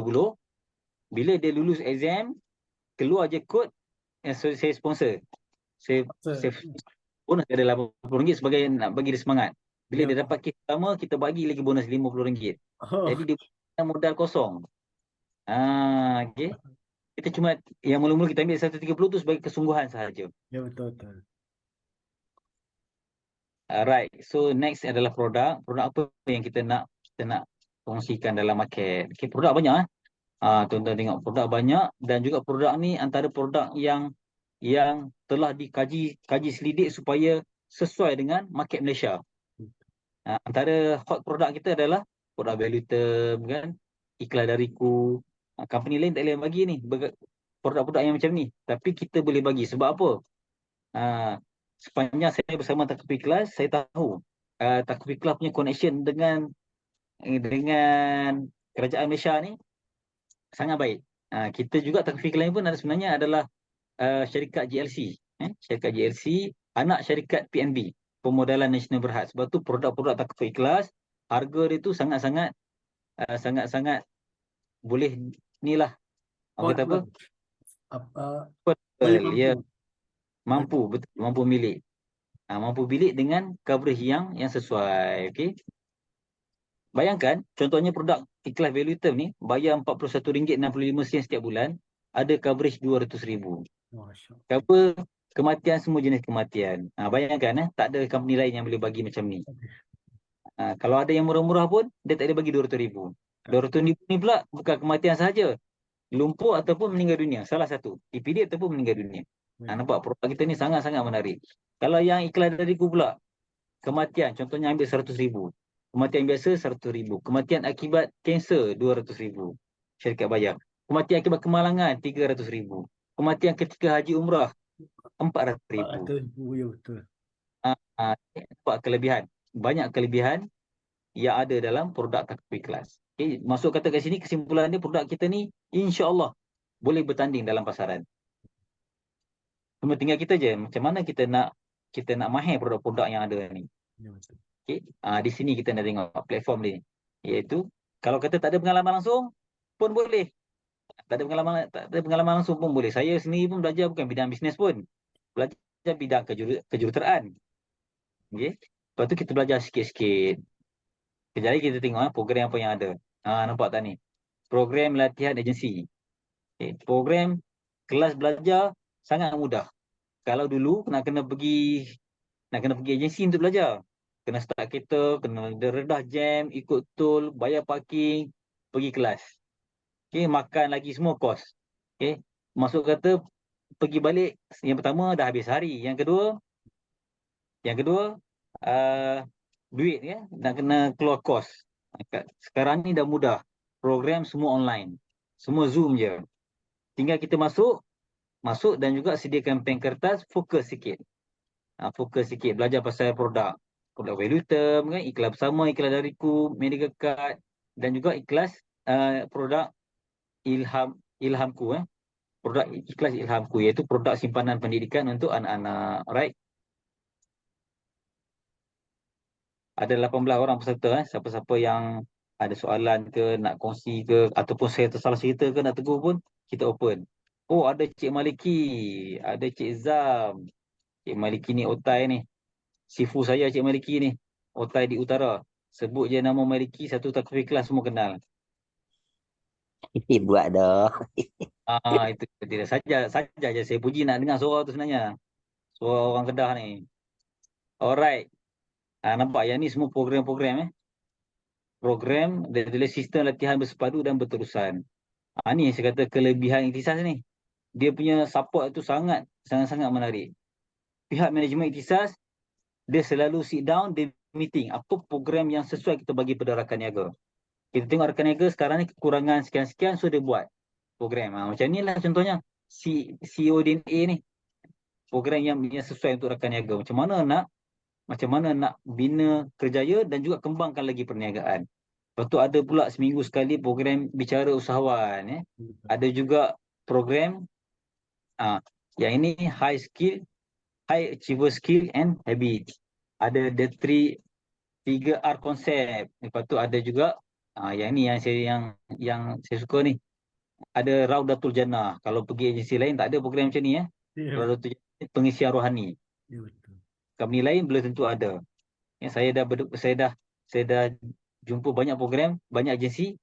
Bila dia lulus exam, keluar je kod yang saya sponsor. Saya bonus dia ada RM80 sebagai nak bagi dia semangat. Bila dia dapat kes pertama, kita bagi lagi bonus RM50. Jadi dia modal kosong. Okey. Kita cuma yang mula-mula kita ambil 130 tu sebagai kesungguhan sahaja. Ya, betul. Alright. So next adalah produk. Produk apa yang kita nak kongsikan dalam market. Okey, produk banyak tuan-tuan tengok produk banyak, dan juga produk ni antara produk yang telah dikaji selidik supaya sesuai dengan market Malaysia. Antara hot produk kita adalah produk value term kan, Ikhlas Dariku. Company lain tak boleh bagi ni produk-produk yang macam ni, tapi kita boleh bagi. Sebab apa? Sepanjang saya bersama Takaful Ikhlas, saya tahu Takaful Ikhlas punya connection dengan kerajaan Malaysia ni sangat baik. Kita juga Takaful Ikhlas pun sebenarnya adalah syarikat GLC. Syarikat GLC, anak syarikat PNB, Pemodalan Nasional Berhad. Sebab tu produk-produk Takaful Ikhlas, harga dia tu sangat-sangat boleh ni lah. Kata apa? Dia mampu milik. Mampu bilik dengan coverage yang sesuai. Okey. Bayangkan, contohnya produk Ikhlas Value Term ni, bayar RM41.65 setiap bulan, ada coverage RM200,000. kematian semua jenis kematian. Bayangkan tak ada company lain yang boleh bagi macam ni. Kalau ada yang murah-murah pun dia tak boleh bagi 200,000. 200,000 ni pula bukan kematian sahaja, lumpuh ataupun meninggal dunia, salah satu, TPD ataupun meninggal dunia. Nampak produk kita ni sangat-sangat menarik. Kalau yang iklan dariku pula, kematian contohnya ambil 100,000, kematian biasa 100,000, kematian akibat kanser 200,000, syarikat bayar. Kematian akibat kemalangan 300,000, kematian ketika haji umrah 400,000. 400,000, ya betul. Nampak kelebihan, banyak kelebihan yang ada dalam produk Takaful Ikhlas. Okay, masuk kata kat sini, kesimpulan dia produk kita ni insya-Allah boleh bertanding dalam pasaran. Cuma tinggal kita je macam mana kita nak mahir produk-produk yang ada ni. Ya betul. Okay. Di sini kita nak tengok platform ni, iaitu kalau kata tak ada pengalaman langsung pun boleh. Tak ada pengalaman langsung pun boleh. Saya sendiri pun belajar bukan bidang bisnes pun. Belajar bidang kejuruteraan. Okay. Lepas tu kita belajar sikit-sikit. Kejap lagi kita tengok program apa yang ada. Nampak tak ni? Program latihan agensi. Okay. Program kelas belajar sangat mudah. Kalau dulu nak kena pergi agensi untuk belajar. Kena start kereta, kena redah jam, ikut tol, bayar parking, pergi kelas. Okay, makan lagi semua kos. Okay. Masuk kata pergi balik, yang pertama dah habis hari. Yang kedua duit nak kena keluar kos. Sekarang ni dah mudah. Program semua online. Semua Zoom je. Tinggal kita masuk dan juga sediakan pen kertas, fokus sikit. Fokus sikit, belajar pasal produk value term, iklan bersama, iklan dariku, medical card, dan juga ikhlas produk ilhamku. Produk ikhlas ilhamku, iaitu produk simpanan pendidikan untuk anak-anak. Alright. Ada 18 orang peserta. Siapa-siapa yang ada soalan ke, nak kongsi ke, ataupun saya tersalah cerita ke, nak tegur pun, kita open. Ada Cik Maliki, ada Cik Zam. Cik Maliki ni otai ni. Sifu saya Cik Maliki ni. Otai di utara. Sebut je nama Maliki, satu Takaful Ikhlas semua kenal. Buat dah. Itu tidak saja je saya puji nak dengar suara tu sebenarnya. Suara orang Kedah ni. Alright. Nampak yang ni semua program-program program dari sistem latihan bersepadu dan berterusan. Ni saya kata kelebihan Ikhtisas ni. Dia punya support tu sangat-sangat menarik. Pihak manajemen Ikhtisas, dia selalu sit down, dia meeting apa program yang sesuai kita bagi pada rakan niaga. Kita tengok rakan niaga sekarang ni kekurangan sekian-sekian, so dia buat program. Macam ni lah contohnya CEO DNA ni. Program yang sesuai untuk rakan niaga. Macam mana nak bina kerjaya dan juga kembangkan lagi perniagaan. Lepas tu ada pula seminggu sekali program bicara usahawan. Ada juga program yang ini high achiever skill and habit. Ada the 3R konsep. Lepas tu ada juga yang ni yang saya suka ni. Ada Raudatul Jannah. Kalau pergi agensi lain tak ada program macam ni Raudatul Jannah, pengisian rohani. Ya betul. Company lain belum tentu ada. Saya dah jumpa banyak program, banyak agensi,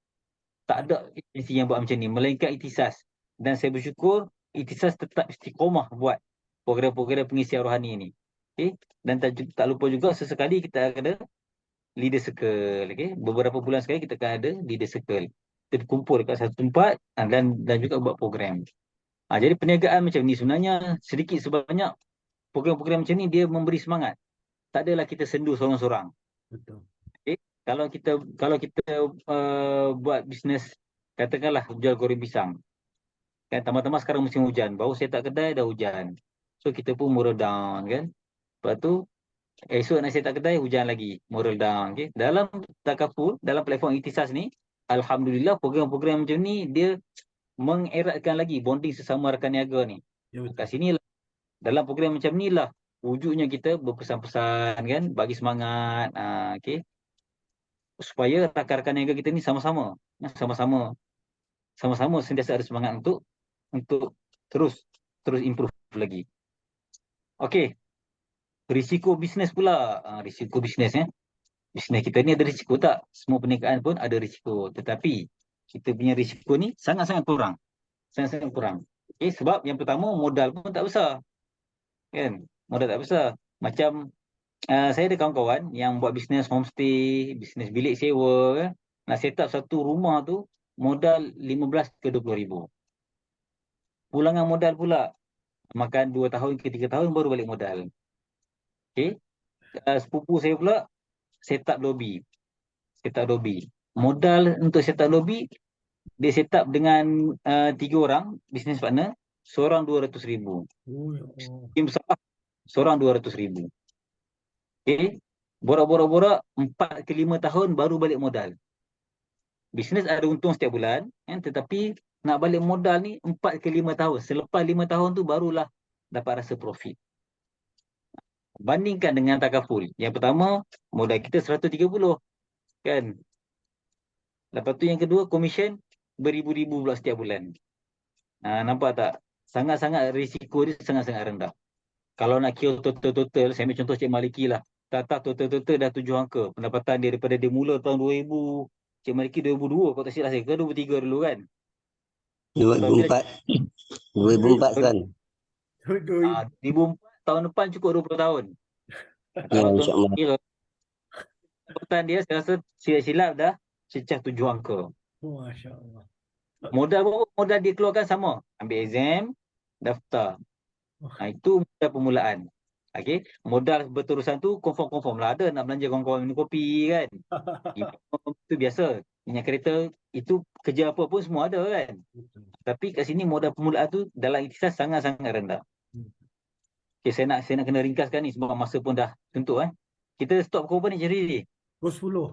tak ada agensi yang buat macam ni, melainkan Ikhtisas. Dan saya bersyukur Ikhtisas tetap istiqomah buat program-program pengisian rohani ni. Okay? Dan tak lupa juga sesekali kita ada leader circle. Okay? Beberapa bulan sekali kita akan ada leader circle. Kita kumpul dekat satu tempat dan juga buat program. Jadi perniagaan macam ni sebenarnya sedikit sebanyak program-program macam ni dia memberi semangat. Tak adalah kita sendu seorang-seorang. Betul. Okay? Kalau kita buat bisnes, katakanlah jual goreng pisang. Kan tambah-tambah sekarang musim hujan, baru saya tak kedai dah hujan. So kita pun moral down kan. Lepas tu esok nak set kedai hujan lagi, moral down. Okay? Dalam Takaful, dalam platform Ikhtisas ni, alhamdulillah program-program macam ni dia mengeratkan lagi bonding sesama rakan niaga ni. Ya Kat betul. sini dalam program macam ni lah wujudnya kita berpesan-pesan kan, bagi semangat, okay, supaya rakan-rakan niaga kita ni sama-sama sentiasa ada semangat untuk terus improve lagi. Okey. Risiko bisnes pula. Risiko bisnes Bisnes kita ni ada risiko tak? Semua perniagaan pun ada risiko, tetapi kita punya risiko ni sangat-sangat kurang. Sangat-sangat kurang. Okey, sebab yang pertama modal pun tak besar. kan? Modal tak besar. Macam saya ada kawan-kawan yang buat bisnes homestay, bisnes bilik sewa, kan? Nak set up satu rumah tu modal 15 ke 20 ribu. Pulangan modal pula, makan 2 tahun ke 3 tahun baru balik modal. Okey. Sepupu saya pula set up lobby. Set up lobby. Modal untuk set up lobby, dia set up dengan 3 orang, business partner, seorang 200 ribu. Oh, ya Allah. Tim besar, seorang 200 ribu. Okey. Borak-borak-borak, 4 ke 5 tahun baru balik modal. Bisnes ada untung setiap bulan, kan? Tetapi nak balik modal ni 4 ke 5 tahun. Selepas 5 tahun tu barulah dapat rasa profit. Bandingkan dengan takaful. Yang pertama, modal kita 130, kan? Lepas tu yang kedua, komisen beribu-ribu pula setiap bulan. Nampak tak? Sangat-sangat risiko dia sangat-sangat rendah. Kalau nak kira total-total, saya ambil contoh Cik Maliki lah. Tata total-total dah 7 angka. Pendapatan dia daripada dia mula tahun 2000, Cik Maliki 2002, kalau tak silap saya, ke 2003 dulu kan? 2004. 2004 kan. 2004, tahun depan cukup 20 tahun. Ya, Kalau tuan insyaAllah. kira, pendapatan dia saya rasa silap-silap dah cecah 7 angka. Masya Allah. Modal berapa? Modal dia keluarkan sama. Ambil exam, daftar. Itu modal permulaan. Okey, modal berterusan tu confirm lah ada nak belanja kawan-kawan minum kopi kan. Itu biasa. Minyak kereta itu kerja apa pun semua ada kan. Tapi kat sini modal permulaan tu dalam ikhtisas sangat-sangat rendah. Okey, saya nak kena ringkaskan ni sebab masa pun dah tentu kan. Kita stop pukul berapa ni Ceri ni? Pukul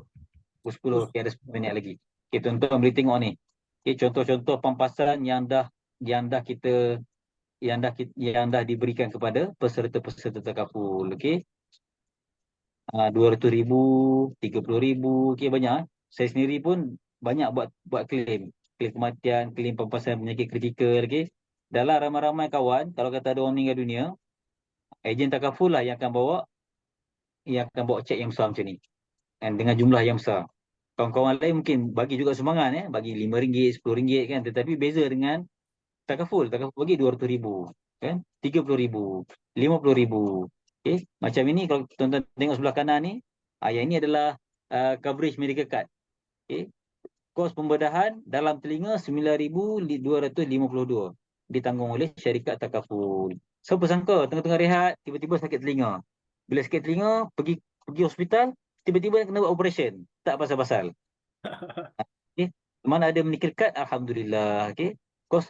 10. Pukul 10. Okey, ada 10 minit lagi. Okey, tuan-tuan boleh tengok ni. Okey, contoh-contoh pampasan yang dah diberikan kepada peserta-peserta takaful. Okey. 200 ribu, 30 ribu, okey banyak. Saya sendiri pun banyak buat claim kematian, claim pampasan penyakit kritikal, okey. Dalam ramai-ramai kawan, kalau kata ada orang meninggal dunia, ejen takaful lah yang akan bawa cek yang besar macam ni. Dan dengan jumlah yang besar. Kawan-kawan lain mungkin bagi juga sumbangan, bagi RM5, RM10 kan, tetapi beza dengan takaful bagi 200 ribu, kan? 30 ribu, 50 ribu. Okay? Macam ini kalau tuan-tuan tengok sebelah kanan ni, yang ini adalah coverage medical card. Okay? Kos pembedahan dalam telinga 9,252 ditanggung oleh syarikat takaful. Siapa sangka tengah-tengah rehat tiba-tiba sakit telinga. Bila sakit telinga pergi hospital, tiba-tiba kena buat operation. Tak pasal-pasal. Okay? Mana ada medical card, alhamdulillah. Okay? Kos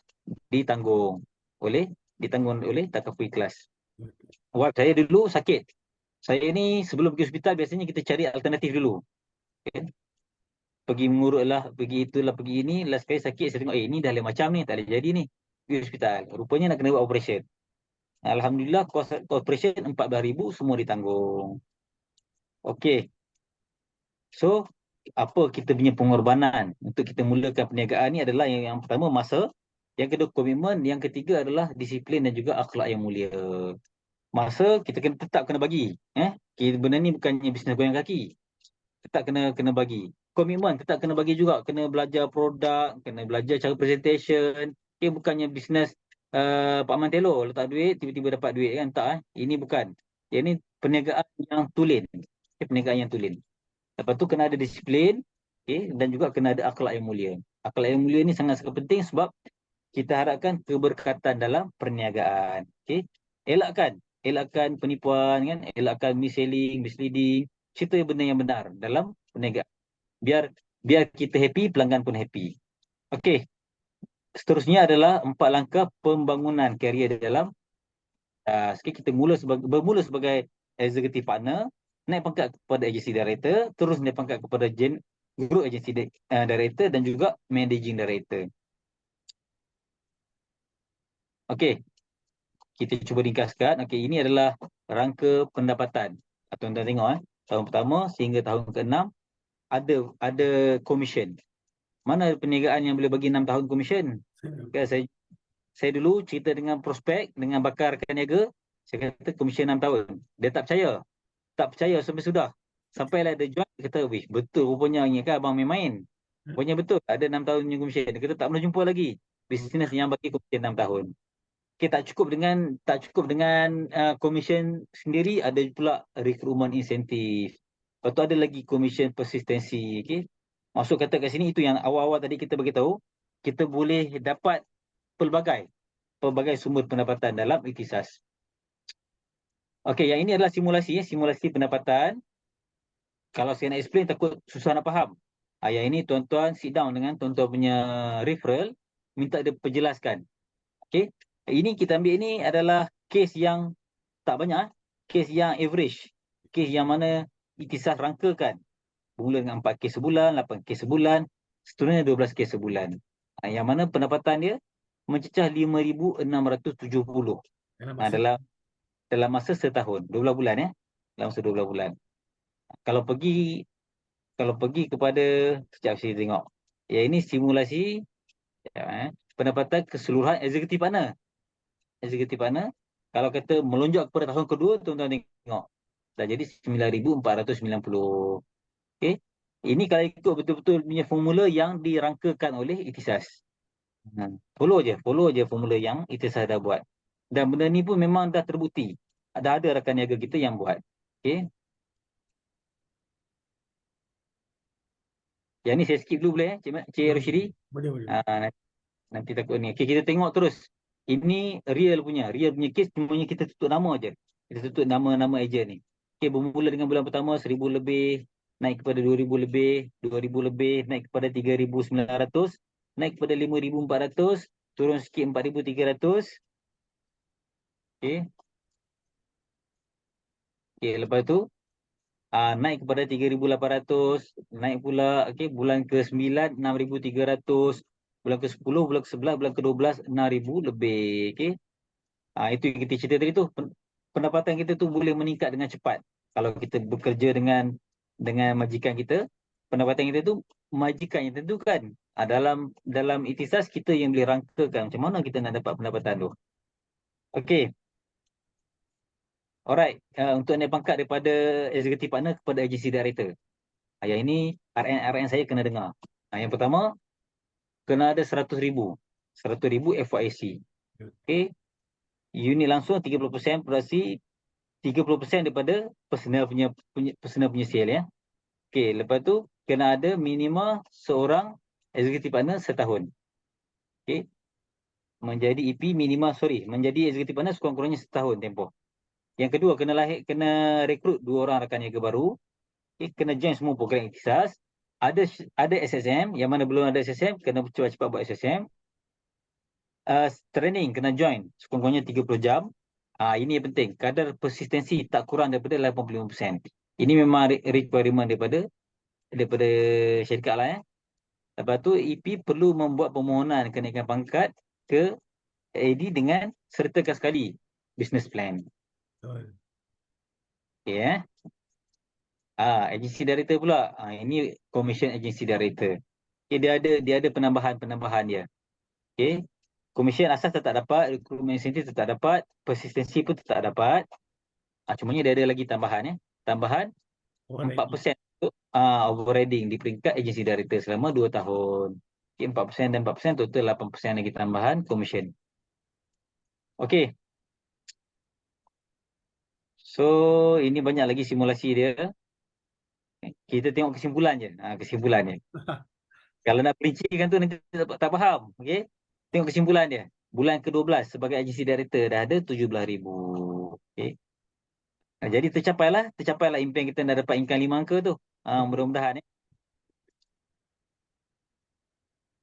ditanggung oleh takaful ikhlas. Waktu saya dulu sakit. Saya ni sebelum pergi hospital biasanya kita cari alternatif dulu. Okay? Pergi mengurut lah, pergi itulah, pergi ini. Last kali sakit saya tengok, ini dah lain macam ni, tak boleh jadi ni. Pergi hospital. Rupanya nak kena buat operation. Alhamdulillah kos operation 14,000 semua ditanggung. Okey. So, apa kita punya pengorbanan untuk kita mulakan perniagaan ni adalah yang pertama masa, yang kedua komitmen, yang ketiga adalah disiplin dan juga akhlak yang mulia. Masa kita tetap kena bagi. Benda ni bukannya bisnes goyang kaki. Tetap kena bagi. Komitmen tetap kena bagi juga. Kena belajar produk, kena belajar cara presentation. Bukannya bisnes Pak Mantelo letak duit, tiba-tiba dapat duit kan. Tak. Ini bukan. Ini perniagaan yang tulen. Perniagaan yang tulen. Lepas tu kena ada disiplin, dan juga kena ada akhlak yang mulia. Akhlak yang mulia ni sangat-sangat penting sebab kita harapkan keberkatan dalam perniagaan. Elakkan penipuan kan, elakkan mis-selling, misleading, cerita benda yang benar dalam perniagaan. Biar kita happy, pelanggan pun happy. Okey. Seterusnya adalah 4 langkah pembangunan karier dalam kita bermula sebagai executive partner, naik pangkat kepada agency director, terus naik pangkat kepada group agency director dan juga managing director. Okey. Kita cuba ringkaskan. Okey, ini adalah rangka pendapatan. Tuan-tuan tengok tahun pertama sehingga tahun ke-6 ada komisen. Mana perniagaan yang boleh bagi 6 tahun komisen? Okay, saya dulu cerita dengan prospek, dengan bakar rekan niaga, saya kata komisen 6 tahun. Dia tak percaya sampai sudah. Sampailah dia jual, dia kata, "Wih, betul rupanya ni kan abang main-main." Rupanya betul, ada 6 tahun komisen. Dia kata tak pernah jumpa lagi bisnes yang bagi komisen 6 tahun. tak cukup dengan komisen sendiri, ada pula recruitment insentif. Lepas tu ada lagi komisen persistensi. Okey. Maksud kata kat sini itu yang awal-awal tadi kita bagi tahu, kita boleh dapat pelbagai sumber pendapatan dalam ikhtisas. Okey, yang ini adalah simulasi, simulasi pendapatan. Kalau saya nak explain takut susah nak faham. Yang ini tuan-tuan sit down dengan tuan-tuan punya referral, minta dia perjelaskan. Okey. Ini kita ambil ini adalah kes yang tak banyak, kes yang average. Kes yang mana ikhtisas rangkakan. Bermula dengan 4 kes sebulan, 8 kes sebulan, seterusnya 12 kes sebulan. Yang mana pendapatan dia mencecah 5,670 Dalam masa dalam masa setahun, 12 bulan ya. Dalam masa 12 bulan. Kalau pergi kepada, sekejap saya tengok. Yang ini simulasi pendapatan keseluruhan eksekutif partner. Eksekutif partner, kalau kata melonjak kepada tahun kedua, tuan-tuan tengok. Dah jadi 9,490. Okey. Ini kalau ikut betul-betul punya formula yang dirangkakan oleh ikhtisas. Follow je formula yang ikhtisas dah buat. Dan benda ni pun memang dah terbukti. Ada rakan niaga kita yang buat. Okey. Yang ni saya skip dulu boleh Cik Rashidi? boleh. Nanti takut ni. Okey, kita tengok terus. Ini real punya kes, semuanya kita tutup nama je. Kita tutup nama ejen ni. Okey, bermula dengan bulan pertama 1,000 lebih, naik kepada 2,000 lebih, 2,000 lebih, naik kepada 3,900, naik kepada 5,400, turun sikit 4,300. Okey. Okey, lepas tu naik kepada 3,800, naik pula bulan ke-9 6,300, bulan ke-10, bulan ke-11, bulan ke-12 6,000 lebih. Okey. Itu yang kita cerita tadi tu. Pendapatan kita tu boleh meningkat dengan cepat. Kalau kita bekerja dengan majikan kita, pendapatan kita tu majikan yang tentukan. Dalam ikhtisas kita yang boleh rangkakan macam mana kita nak dapat pendapatan tu. Okey. Alright, untuk naik pangkat daripada executive partner kepada agency director. Yang ini RN saya kena dengar. Yang pertama, kena ada 100,000. 100,000 FYIC. Okey. Unit langsung 30%, produksi 30% daripada personal punya sale ya. Okey, lepas tu kena ada minimal seorang executive partner setahun. Okey. Menjadi executive partner sekurang-kurangnya setahun tempoh. Yang kedua, kena rekrut 2 orang rakan niaga baru. Okay, kena join semua program ikhtisas. Ada SSM, yang mana belum ada SSM, kena cepat-cepat buat SSM. Training, kena join sekurang-kurangnya 30 jam. Ini yang penting. Kadar persistensi tak kurang daripada 85%. Ini memang requirement daripada syarikat lah ya. Lepas tu, EP perlu membuat permohonan kenaikan pangkat ke AD dengan sertakan sekali business plan. Betul. Okay, agency director pula. Ini commission agency director. Okay, dia ada penambahan dia. Okay. Commission asas tetap dapat, recruitment incentive tetap dapat, persistensi pun tetap dapat. Cumanya dia ada lagi tambahan ya. Tambahan 4% untuk overriding di peringkat agency director selama 2 tahun. Okay, 4% dan 4%, total 8% lagi tambahan commission. Okey. So, ini banyak lagi simulasi dia. Kita tengok kesimpulan je. Kesimpulan je. Kalau nak perincikan tu nanti tak faham. Okey. Tengok kesimpulan dia. Bulan ke-12 sebagai agency director dah ada 17,000. Okey. Jadi tercapailah impian kita nak dapat income 5 angka tu. Mudah-mudahan ya.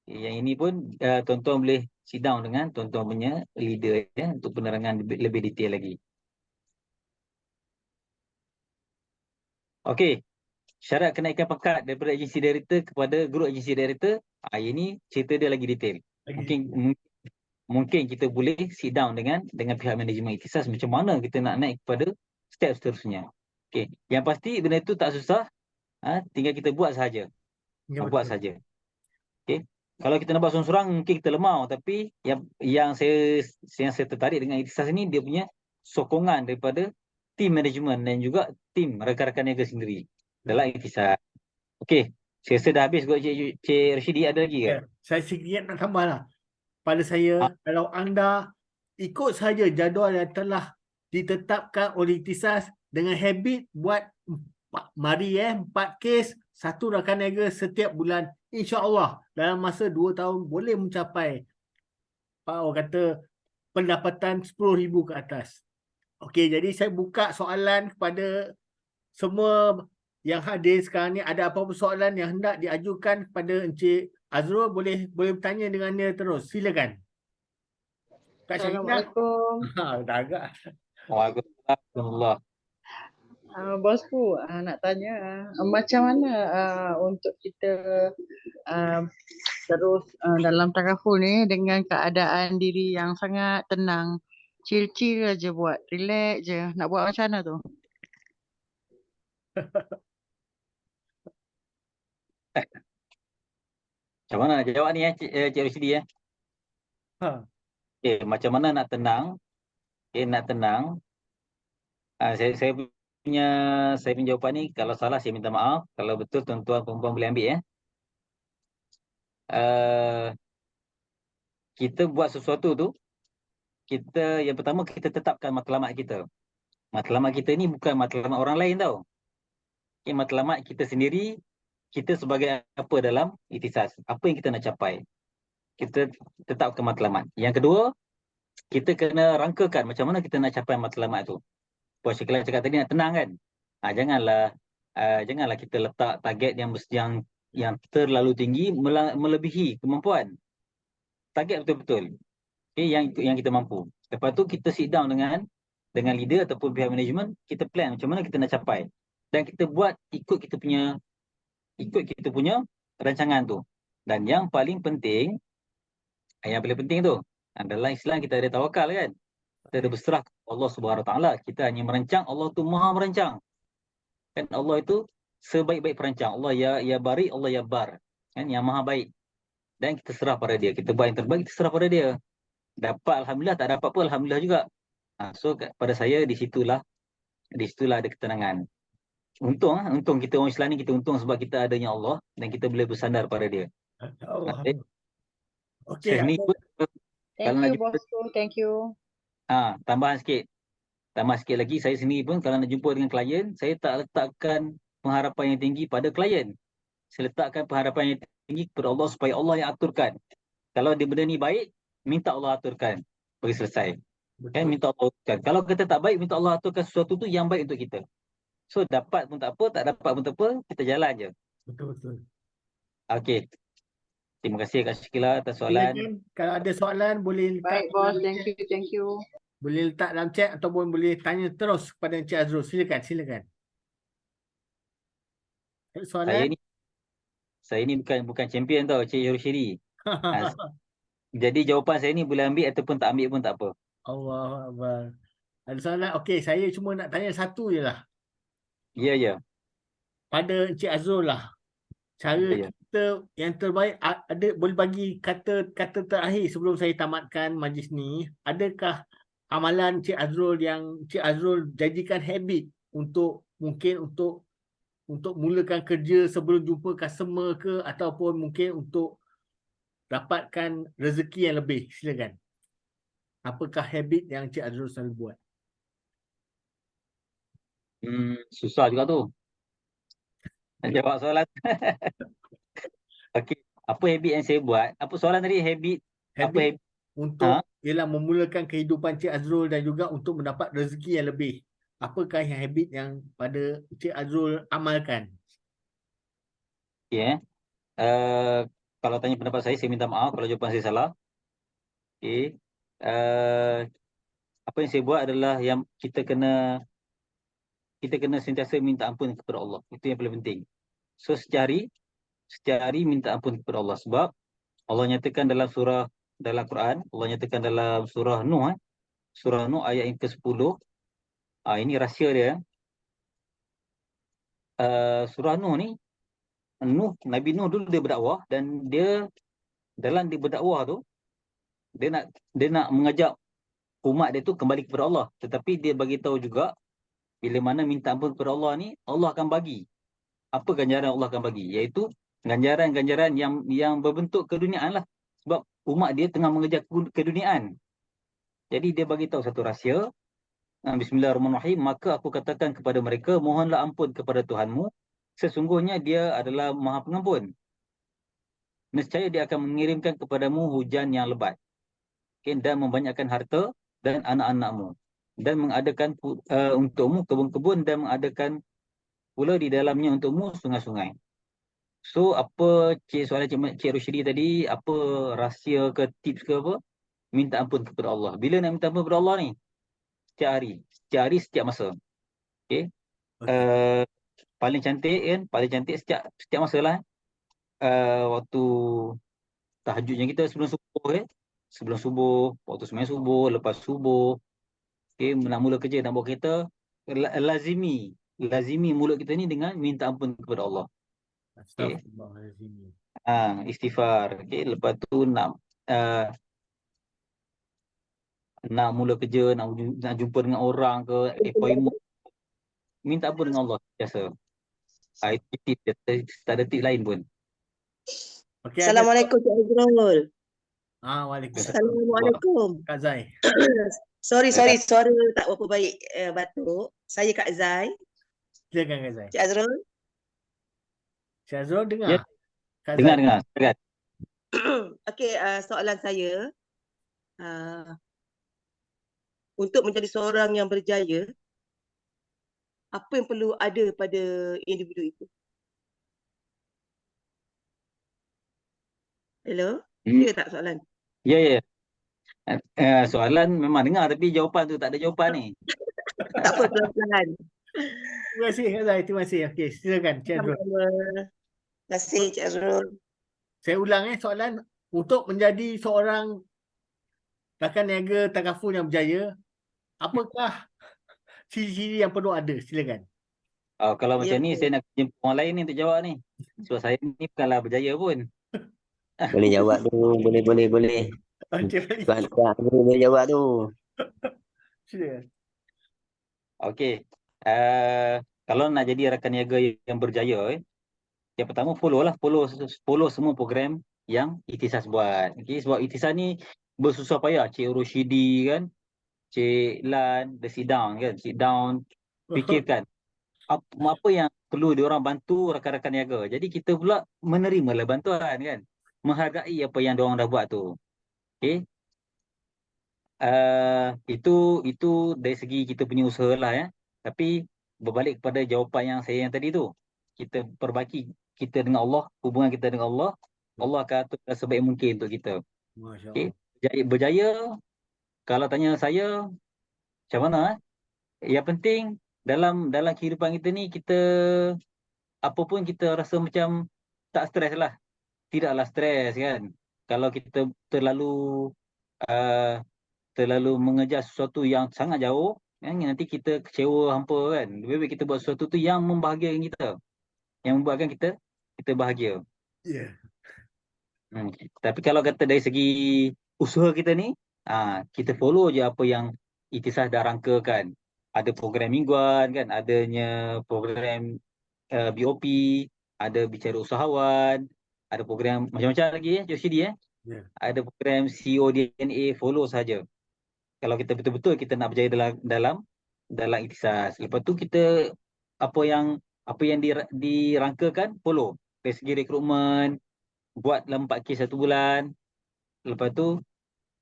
Yang ini pun tuan-tuan boleh sit down dengan tuan-tuan punya leader ya untuk penerangan lebih detail lagi. Okey. Syarat kenaikan pangkat daripada agency director kepada group agency director, ini cerita dia lagi detail. Mungkin kita boleh sit down dengan pihak manajemen ikhtisas macam mana kita nak naik kepada step seterusnya. Okey, yang pasti benda itu tak susah. Tinggal kita buat sahaja. Buat sahaja. Okey. Kalau kita nak buat seorang-seorang mungkin kita lemau, tapi yang saya tertarik dengan ikhtisas ini dia punya sokongan daripada tim manajemen dan juga tim rakan-rakan niaga sendiri dalam ikhtisas. Okey, saya rasa dah habis kot Cik Rashidi, ada lagi ke? Saya sedikit nak tambahlah. Pada saya, kalau anda ikut saja jadual yang telah ditetapkan oleh Ikhtisas dengan habit buat 4 kes, 1 rakan niaga setiap bulan. InsyaAllah dalam masa 2 tahun boleh mencapai orang kata pendapatan 10,000 ke atas. Okey, jadi saya buka soalan kepada semua yang hadir sekarang ni. Ada apa-apa soalan yang hendak diajukan kepada Encik Azrul, boleh bertanya dengan dia terus. Silakan. Kak Syahidah. Assalamualaikum. Dah agak. Waalaikumsalam. Bosku, nak tanya macam mana untuk kita terus dalam takaful ni dengan keadaan diri yang sangat tenang, chill-chill aja buat, relax je. Nak buat macam mana tu? Macam mana nak jawab ni Cik Rusdi Ha. macam mana nak tenang? Nak tenang. Saya punya jawapan ni, kalau salah saya minta maaf, kalau betul tuan-tuan perempuan boleh ambil kita buat sesuatu tu, yang pertama kita tetapkan matlamat kita. Matlamat kita ni bukan matlamat orang lain tau. Matlamat kita sendiri, kita sebagai apa dalam Ikhtisas, apa yang kita nak capai. Kita tetapkan matlamat. Yang kedua, kita kena rangkakan macam mana kita nak capai matlamat tu. Puan Syakila cakap tadi nak tenang kan. Janganlah kita letak target yang terlalu tinggi melebihi kemampuan. Target betul-betul yang kita mampu. Lepas tu kita sit down dengan leader ataupun pihak management, kita plan macam mana kita nak capai. Dan kita buat ikut kita punya rancangan tu. Dan yang paling penting tu, dalam Islam kita ada tawakal kan. Kita ada berserah kepada Allah Subhanahu Wa Taala. Kita hanya merancang, Allah tu Maha merancang. Kan Allah itu sebaik-baik perancang. Allah ya bari, Allah ya bar. Kan, yang Maha baik. Dan kita serah pada dia. Kita buat yang terbaik, kita serah pada dia. Dapat alhamdulillah, tak dapat pun alhamdulillah juga. So pada saya di situlah ada ketenangan. Untung kita orang Islam ni, kita untung sebab kita adanya Allah dan kita boleh bersandar pada dia. Allah. Okey. Saya ni pun, Thank nak you jumpa, bosku, thank you. tambah sikit lagi, saya sendiri pun kalau nak jumpa dengan klien, saya tak letakkan pengharapan yang tinggi pada klien. Saya letakkan pengharapan yang tinggi kepada Allah supaya Allah yang aturkan. Kalau dia benda ni baik, minta Allah aturkan. Bagi selesai. Kan, minta Allah aturkan. Kalau kita tak baik, minta Allah aturkan sesuatu tu yang baik untuk kita. So dapat pun tak apa, tak dapat pun tak apa, kita jalan je. Betul. Okey. Terima kasih Kak Syakila atas soalan. Silakan. Kalau ada soalan boleh letak. Baik bos, thank you. Boleh letak dalam chat ataupun boleh tanya terus kepada Encik Azrul. Silakan. Ada soalan? Saya ni bukan champion tau, Cik Yurushiri. Jadi jawapan saya ni boleh ambil ataupun tak ambil pun tak apa. Allahu Akbar. Ada soalan? Okey, saya cuma nak tanya satu je lah. Ya. Pada Encik Azrul lah. Cara kita yang terbaik, boleh bagi kata terakhir sebelum saya tamatkan majlis ni. Adakah amalan Encik Azrul yang Encik Azrul jadikan habit untuk mulakan kerja sebelum jumpa customer ke, ataupun mungkin untuk dapatkan rezeki yang lebih? Silakan. Apakah habit yang Encik Azrul selalu buat? Susah juga tu nak jawab soalan. Okey, apa habit yang saya buat? Apa soalan tadi? Habit untuk ialah memulakan kehidupan Encik Azrul dan juga untuk mendapat rezeki yang lebih. Apakah yang habit yang pada Encik Azrul amalkan? Okey, kalau tanya pendapat saya minta maaf kalau jawapan saya salah. Okey, apa yang saya buat adalah yang kita kena sentiasa minta ampun kepada Allah. Itu yang paling penting. So setiap hari minta ampun kepada Allah, sebab Allah nyatakan dalam Quran, Allah nyatakan dalam surah Nuh, surah Nuh ayat yang ke-10. Ini rahsia dia. Surah Nuh ni, Nabi Nuh dulu dia berdakwah, dan dia berdakwah tu dia nak mengajak umat dia tu kembali kepada Allah, tetapi dia bagi tahu juga bila mana minta ampun kepada Allah ni, Allah akan bagi. Apa ganjaran Allah akan bagi? Iaitu ganjaran-ganjaran yang berbentuk keduniaan lah. Sebab umat dia tengah mengejar keduniaan. Jadi dia bagi tahu satu rahsia. Bismillahirrahmanirrahim. Maka aku katakan kepada mereka, mohonlah ampun kepada Tuhanmu. Sesungguhnya dia adalah Maha Pengampun. Nescaya dia akan mengirimkan kepadamu hujan yang lebat. Okay, dan membanyakkan harta dan anak-anakmu. Dan mengadakan untukmu kebun-kebun dan mengadakan pula di dalamnya untukmu sungai-sungai. So, apa soalan Cik Rushdi tadi, apa rahsia ke tips ke apa? Minta ampun kepada Allah. Bila nak minta ampun kepada Allah ni? Setiap hari, setiap masa. Okay. Okey. Paling cantik kan? Paling cantik setiap masa lah. Waktu tahajudnya kita sebelum subuh kan? Sebelum subuh, waktu sembahyang subuh, lepas subuh. Okay, nak mula kerja, nak bawa kereta, lazimi mulut kita ni dengan minta ampun kepada Allah. Okay. Astagfirullahalazim. Istighfar. Okay. Lepas tu nak mula kerja, nak jumpa dengan orang ke, appointment, minta ampun dengan Allah biasa. Itu tip dia, tak ada tip lain pun. Okey, Assalamualaikum Cik Azrul. Waalaikumsalam. Assalamualaikum. Kak Zai. Sorry, suara tak berapa baik batuk. Saya Kak Zai. Silakan Kak Zai. Cik Azrul. Cik Azrul dengar? Ya. Kak Dengar. Zai. Okey, soalan saya. Untuk menjadi seorang yang berjaya, apa yang perlu ada pada individu itu? Hello? Clear tak soalan? Ya. Soalan memang dengar tapi jawapan tu tak ada jawapan ni. Tak apa, pelan-pelan. Terima kasih Kak Zai. Terima kasih. Okey, silakan Cik Azrul. Terima kasih Cik Azrul. Saya ulang soalan. Untuk menjadi seorang rakan niaga takaful yang berjaya, apakah ciri-ciri yang perlu ada? Silakan. Kalau macam Ya, ni saya nak jumpa orang lain ni untuk jawab ni. Sebab saya ni bukanlah berjaya pun. Boleh jawab tu. Boleh. Okey, baik. Tuan boleh jawab tu. Silakan. Okey. Kalau nak jadi rakan niaga yang berjaya, yang pertama follow semua program yang Ikhtisas buat. Okay? Sebab Ikhtisas ni bersusah payah. Cik Rushdi kan, Cik Lan, dia sit down, fikirkan apa yang perlu diorang bantu rakan-rakan niaga. Jadi kita pula menerimalah bantuan kan, menghargai apa yang diorang dah buat tu. Okay? Itu dari segi kita punya usaha lah ya. Tapi berbalik kepada jawapan yang saya yang tadi tu, kita perbaiki kita dengan Allah, hubungan kita dengan Allah. Allah akan aturkan sebaik mungkin untuk kita. Masya Okay? Allah. Berjaya, kalau tanya saya macam mana? Yang penting dalam kehidupan kita ni, kita apa pun kita rasa macam tak stres lah. Tidaklah stres kan. Kalau kita terlalu mengejar sesuatu yang sangat jauh, nanti kita kecewa hampa kan. Lebih baik kita buat sesuatu tu yang membahagiakan kita, yang membuatkan kita bahagia. Ya. Tapi kalau kata dari segi usaha kita ni, kita follow je apa yang Ikhtisas dah rangkakan. Ada program mingguan kan, adanya program BOP, ada bicara usahawan, ada program macam-macam lagi Joshidi Ya. ada program CEO DNA, follow saja. Kalau kita betul-betul kita nak berjaya dalam Ikhtisas. Lepas tu kita apa yang dirangkakan, follow. Dari segi rekrutmen, buat dalam 4 kes 1 bulan. Lepas tu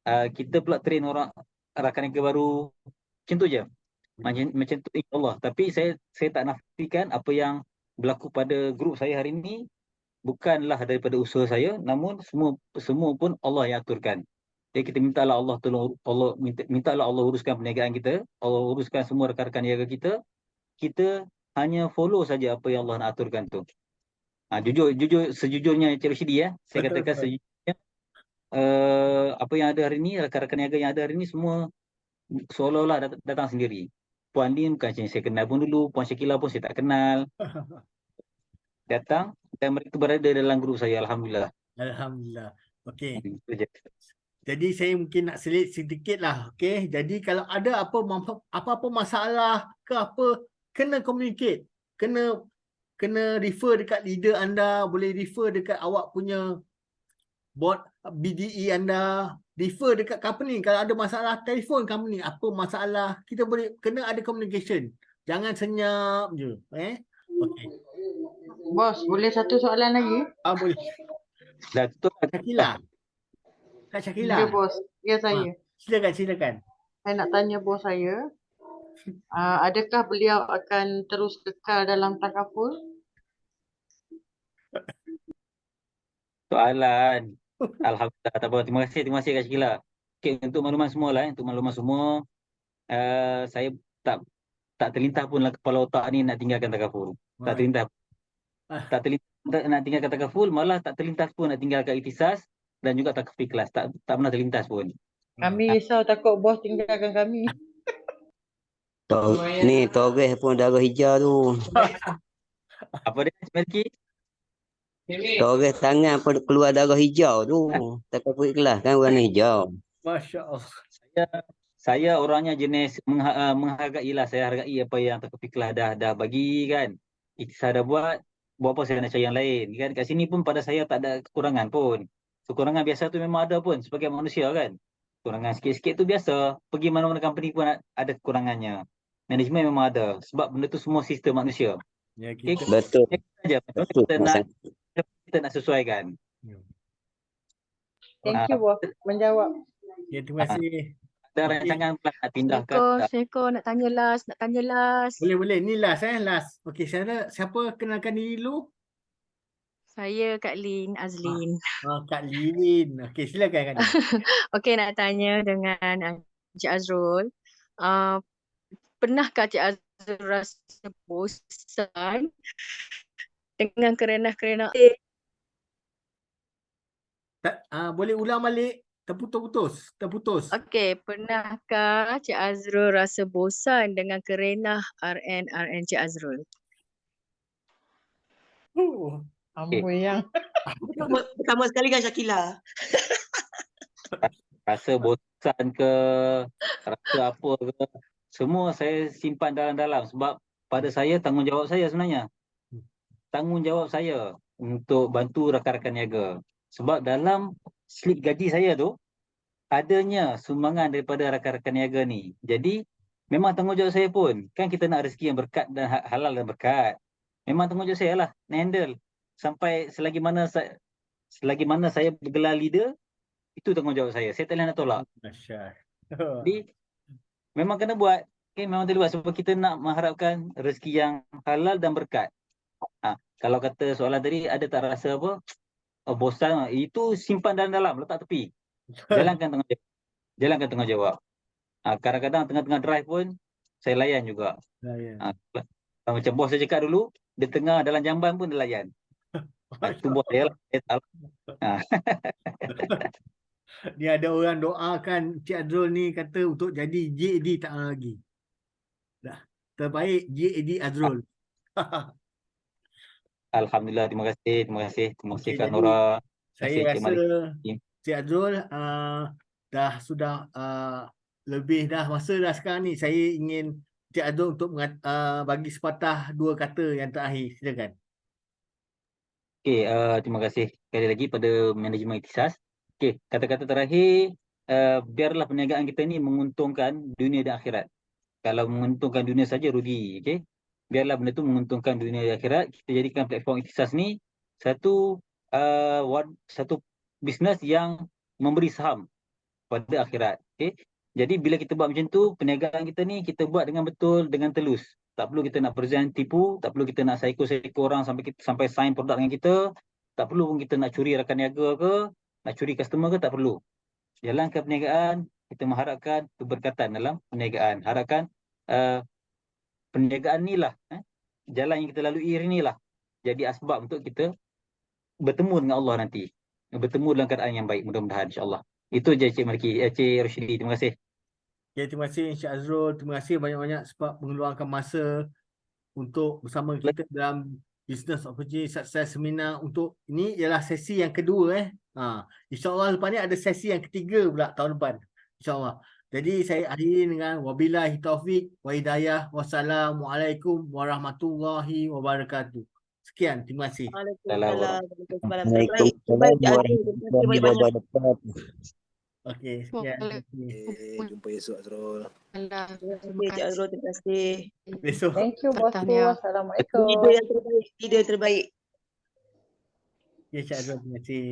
kita pula train orang rakan niaga baru. Macam tu je. Macam tu insya-Allah. Tapi saya tak nafikan apa yang berlaku pada grup saya hari ini bukanlah daripada usaha saya, namun semua pun Allah yang aturkan. Jadi kita mintalah Allah mintalah Allah uruskan perniagaan kita, Allah uruskan semua rakan-rakan niaga kita. Kita hanya follow saja apa yang Allah nak aturkan tu. Jujur sejujurnya Cik Rushdi saya katakan sejujurnya, apa yang ada hari ni, rakan-rakan niaga yang ada hari ni semua seolah-olah datang sendiri. Puan Lim bukan saya kenal pun dulu, Puan Syakila pun saya tak kenal. Datang dan mereka berada dalam grup saya, alhamdulillah. Alhamdulillah. Okey. Itu je. Jadi saya mungkin nak selit sedikit lah. Okey. Jadi kalau ada apa-apa masalah ke apa, kena communicate. Kena refer dekat leader anda, boleh refer dekat awak punya board BDE anda, defer dekat company. Kalau ada masalah, telefon company. Apa masalah, kita boleh kena ada communication. Jangan senyap je. Okey. Bos, boleh satu soalan lagi? Boleh. Dah tutup dah. Syakila. Kak Syakila. Ya, bos. Ya, saya. Silakan. Saya nak tanya bos saya. Adakah beliau akan terus kekal dalam takaful? Soalan. Alhamdulillah. Tak apa. Terima kasih Kak Syakila. Okey, untuk makluman semua lah. Untuk makluman semua, saya tak terlintas pun lah kepala otak ni nak tinggalkan takaful. Tak terlintas. Tak terlintas nak tinggalkan takaful, malah tak terlintas pun nak tinggalkan ikhtisas dan juga takaful ikhlas. Tak pernah terlintas pun. Kami risau takut bos tinggalkan kami. Ni Torres pun darah hijau tu. Apa dia, Melki? Torres tangan pun keluar darah hijau tu. Tak apa ikhlas kan warna hijau. Masya Allah. Saya orangnya jenis menghargailah. Saya hargai apa yang takaful ikhlas dah bagi kan. Ikhtisas dah buat apa saya nak cari yang lain kan. Kat sini pun pada saya tak ada kekurangan pun. Kekurangan biasa tu memang ada pun sebagai manusia kan. Kekurangan sikit-sikit tu biasa. Pergi mana-mana company pun ada kekurangannya. Management memang ada. Sebab benda tu semua sistem manusia. Ya, Okay, kita. Betul. Betul. kita nak sesuaikan. Thank you bos menjawab. Ya, terima kasih. Ada rancangan pula nak pindahkan. Seko nak tanya last. Boleh. Ni last last. Okey, siapa kenalkan diri dulu? Saya Kak Lin Azlin. Kak Lin. Okey, silakan Kak Lin. Okey, nak tanya dengan Encik Azrul. Pernahkah Encik Azrul rasa bosan dengan kerenah-kerenah? Boleh ulang balik? Terputus. Okey, pernahkah Encik Azrul rasa bosan dengan kerenah RN Encik Azrul? Amboi yang. Pertama sekali kan Syakila. Rasa bosan ke, rasa apa ke, semua saya simpan dalam-dalam sebab pada saya tanggungjawab saya sebenarnya. Tanggungjawab saya untuk bantu rakan-rakan niaga. Sebab dalam slip gaji saya tu adanya sumbangan daripada rakan-rakan niaga ni. Jadi memang tanggungjawab saya pun. Kan kita nak rezeki yang berkat dan halal dan berkat. Memang tanggungjawab saya lah handle sampai selagi mana saya bergelar leader, itu tanggungjawab saya. Saya tak boleh nak tolak. Jadi memang kena buat. Okay, memang terlibat sebab kita nak mengharapkan rezeki yang halal dan berkat. Kalau kata soalan tadi ada tak rasa apa? Bosan, itu simpan dalam-dalam, letak tepi. Jalankan tanggungjawab. Kadang-kadang tengah-tengah drive pun saya layan juga. Macam bos saya cakap dulu, dia tengah dalam jamban pun dia layan. Itu bos dia lah. Dia ada orang doakan Cik Azrul ni kata untuk jadi JAD tak lama lagi. Dah terbaik JAD Azrul. Alhamdulillah, terima kasih Kak jadi, Nora. Saya rasa Cik Azrul dah sudah lebih dah masa dah sekarang ni. Saya ingin Cik Azrul untuk bagi sepatah dua kata yang terakhir. Silakan. Okey, terima kasih sekali lagi pada manajemen ikhtisas. Okey, kata-kata terakhir, biarlah perniagaan kita ni menguntungkan dunia dan akhirat. Kalau menguntungkan dunia saja rugi, okey. Biarlah benda tu menguntungkan dunia dan akhirat. Kita jadikan platform ikhtisas ni satu bisnes yang memberi saham pada akhirat. Okay? Jadi bila kita buat macam tu, perniagaan kita ni kita buat dengan betul, dengan telus. Tak perlu kita nak present tipu, tak perlu kita nak psycho orang sampai sign produk dengan kita. Tak perlu pun kita nak curi rakan niaga ke, nak curi customer ke, tak perlu. Jalankan perniagaan, kita mengharapkan keberkatan dalam perniagaan. Harapkan perniagaan ni lah, jalan yang kita lalui hari ni lah jadi asbab untuk kita bertemu dengan Allah nanti. Bertemu dalam keadaan yang baik mudah-mudahan insya-Allah. Itu je Cik Roshidi. Terima kasih. Okay, terima kasih Encik Azrul. Terima kasih banyak-banyak sebab mengeluarkan masa untuk bersama kita dalam Business Opportunity Success Seminar. Untuk ini ialah sesi yang kedua. InsyaAllah lepas ni ada sesi yang ketiga pula tahun depan. InsyaAllah. Jadi saya akhiri dengan wabillahi taufik wa hidayah. Wassalamualaikum warahmatullahi wabarakatuh. Sekian, terima kasih. Waalaikumsalam. Waalaikumsalam warahmatullahi wabarakatuh. Okey, sekian. Terima kasih. Jumpa esok Azrul. Terima kasih Cik Azrul, terima kasih. Besok. Thank you bosku. Tahniah. Assalamualaikum. Leader yang terbaik, leader yang terbaik. Ya, Cik Azrul, terima kasih.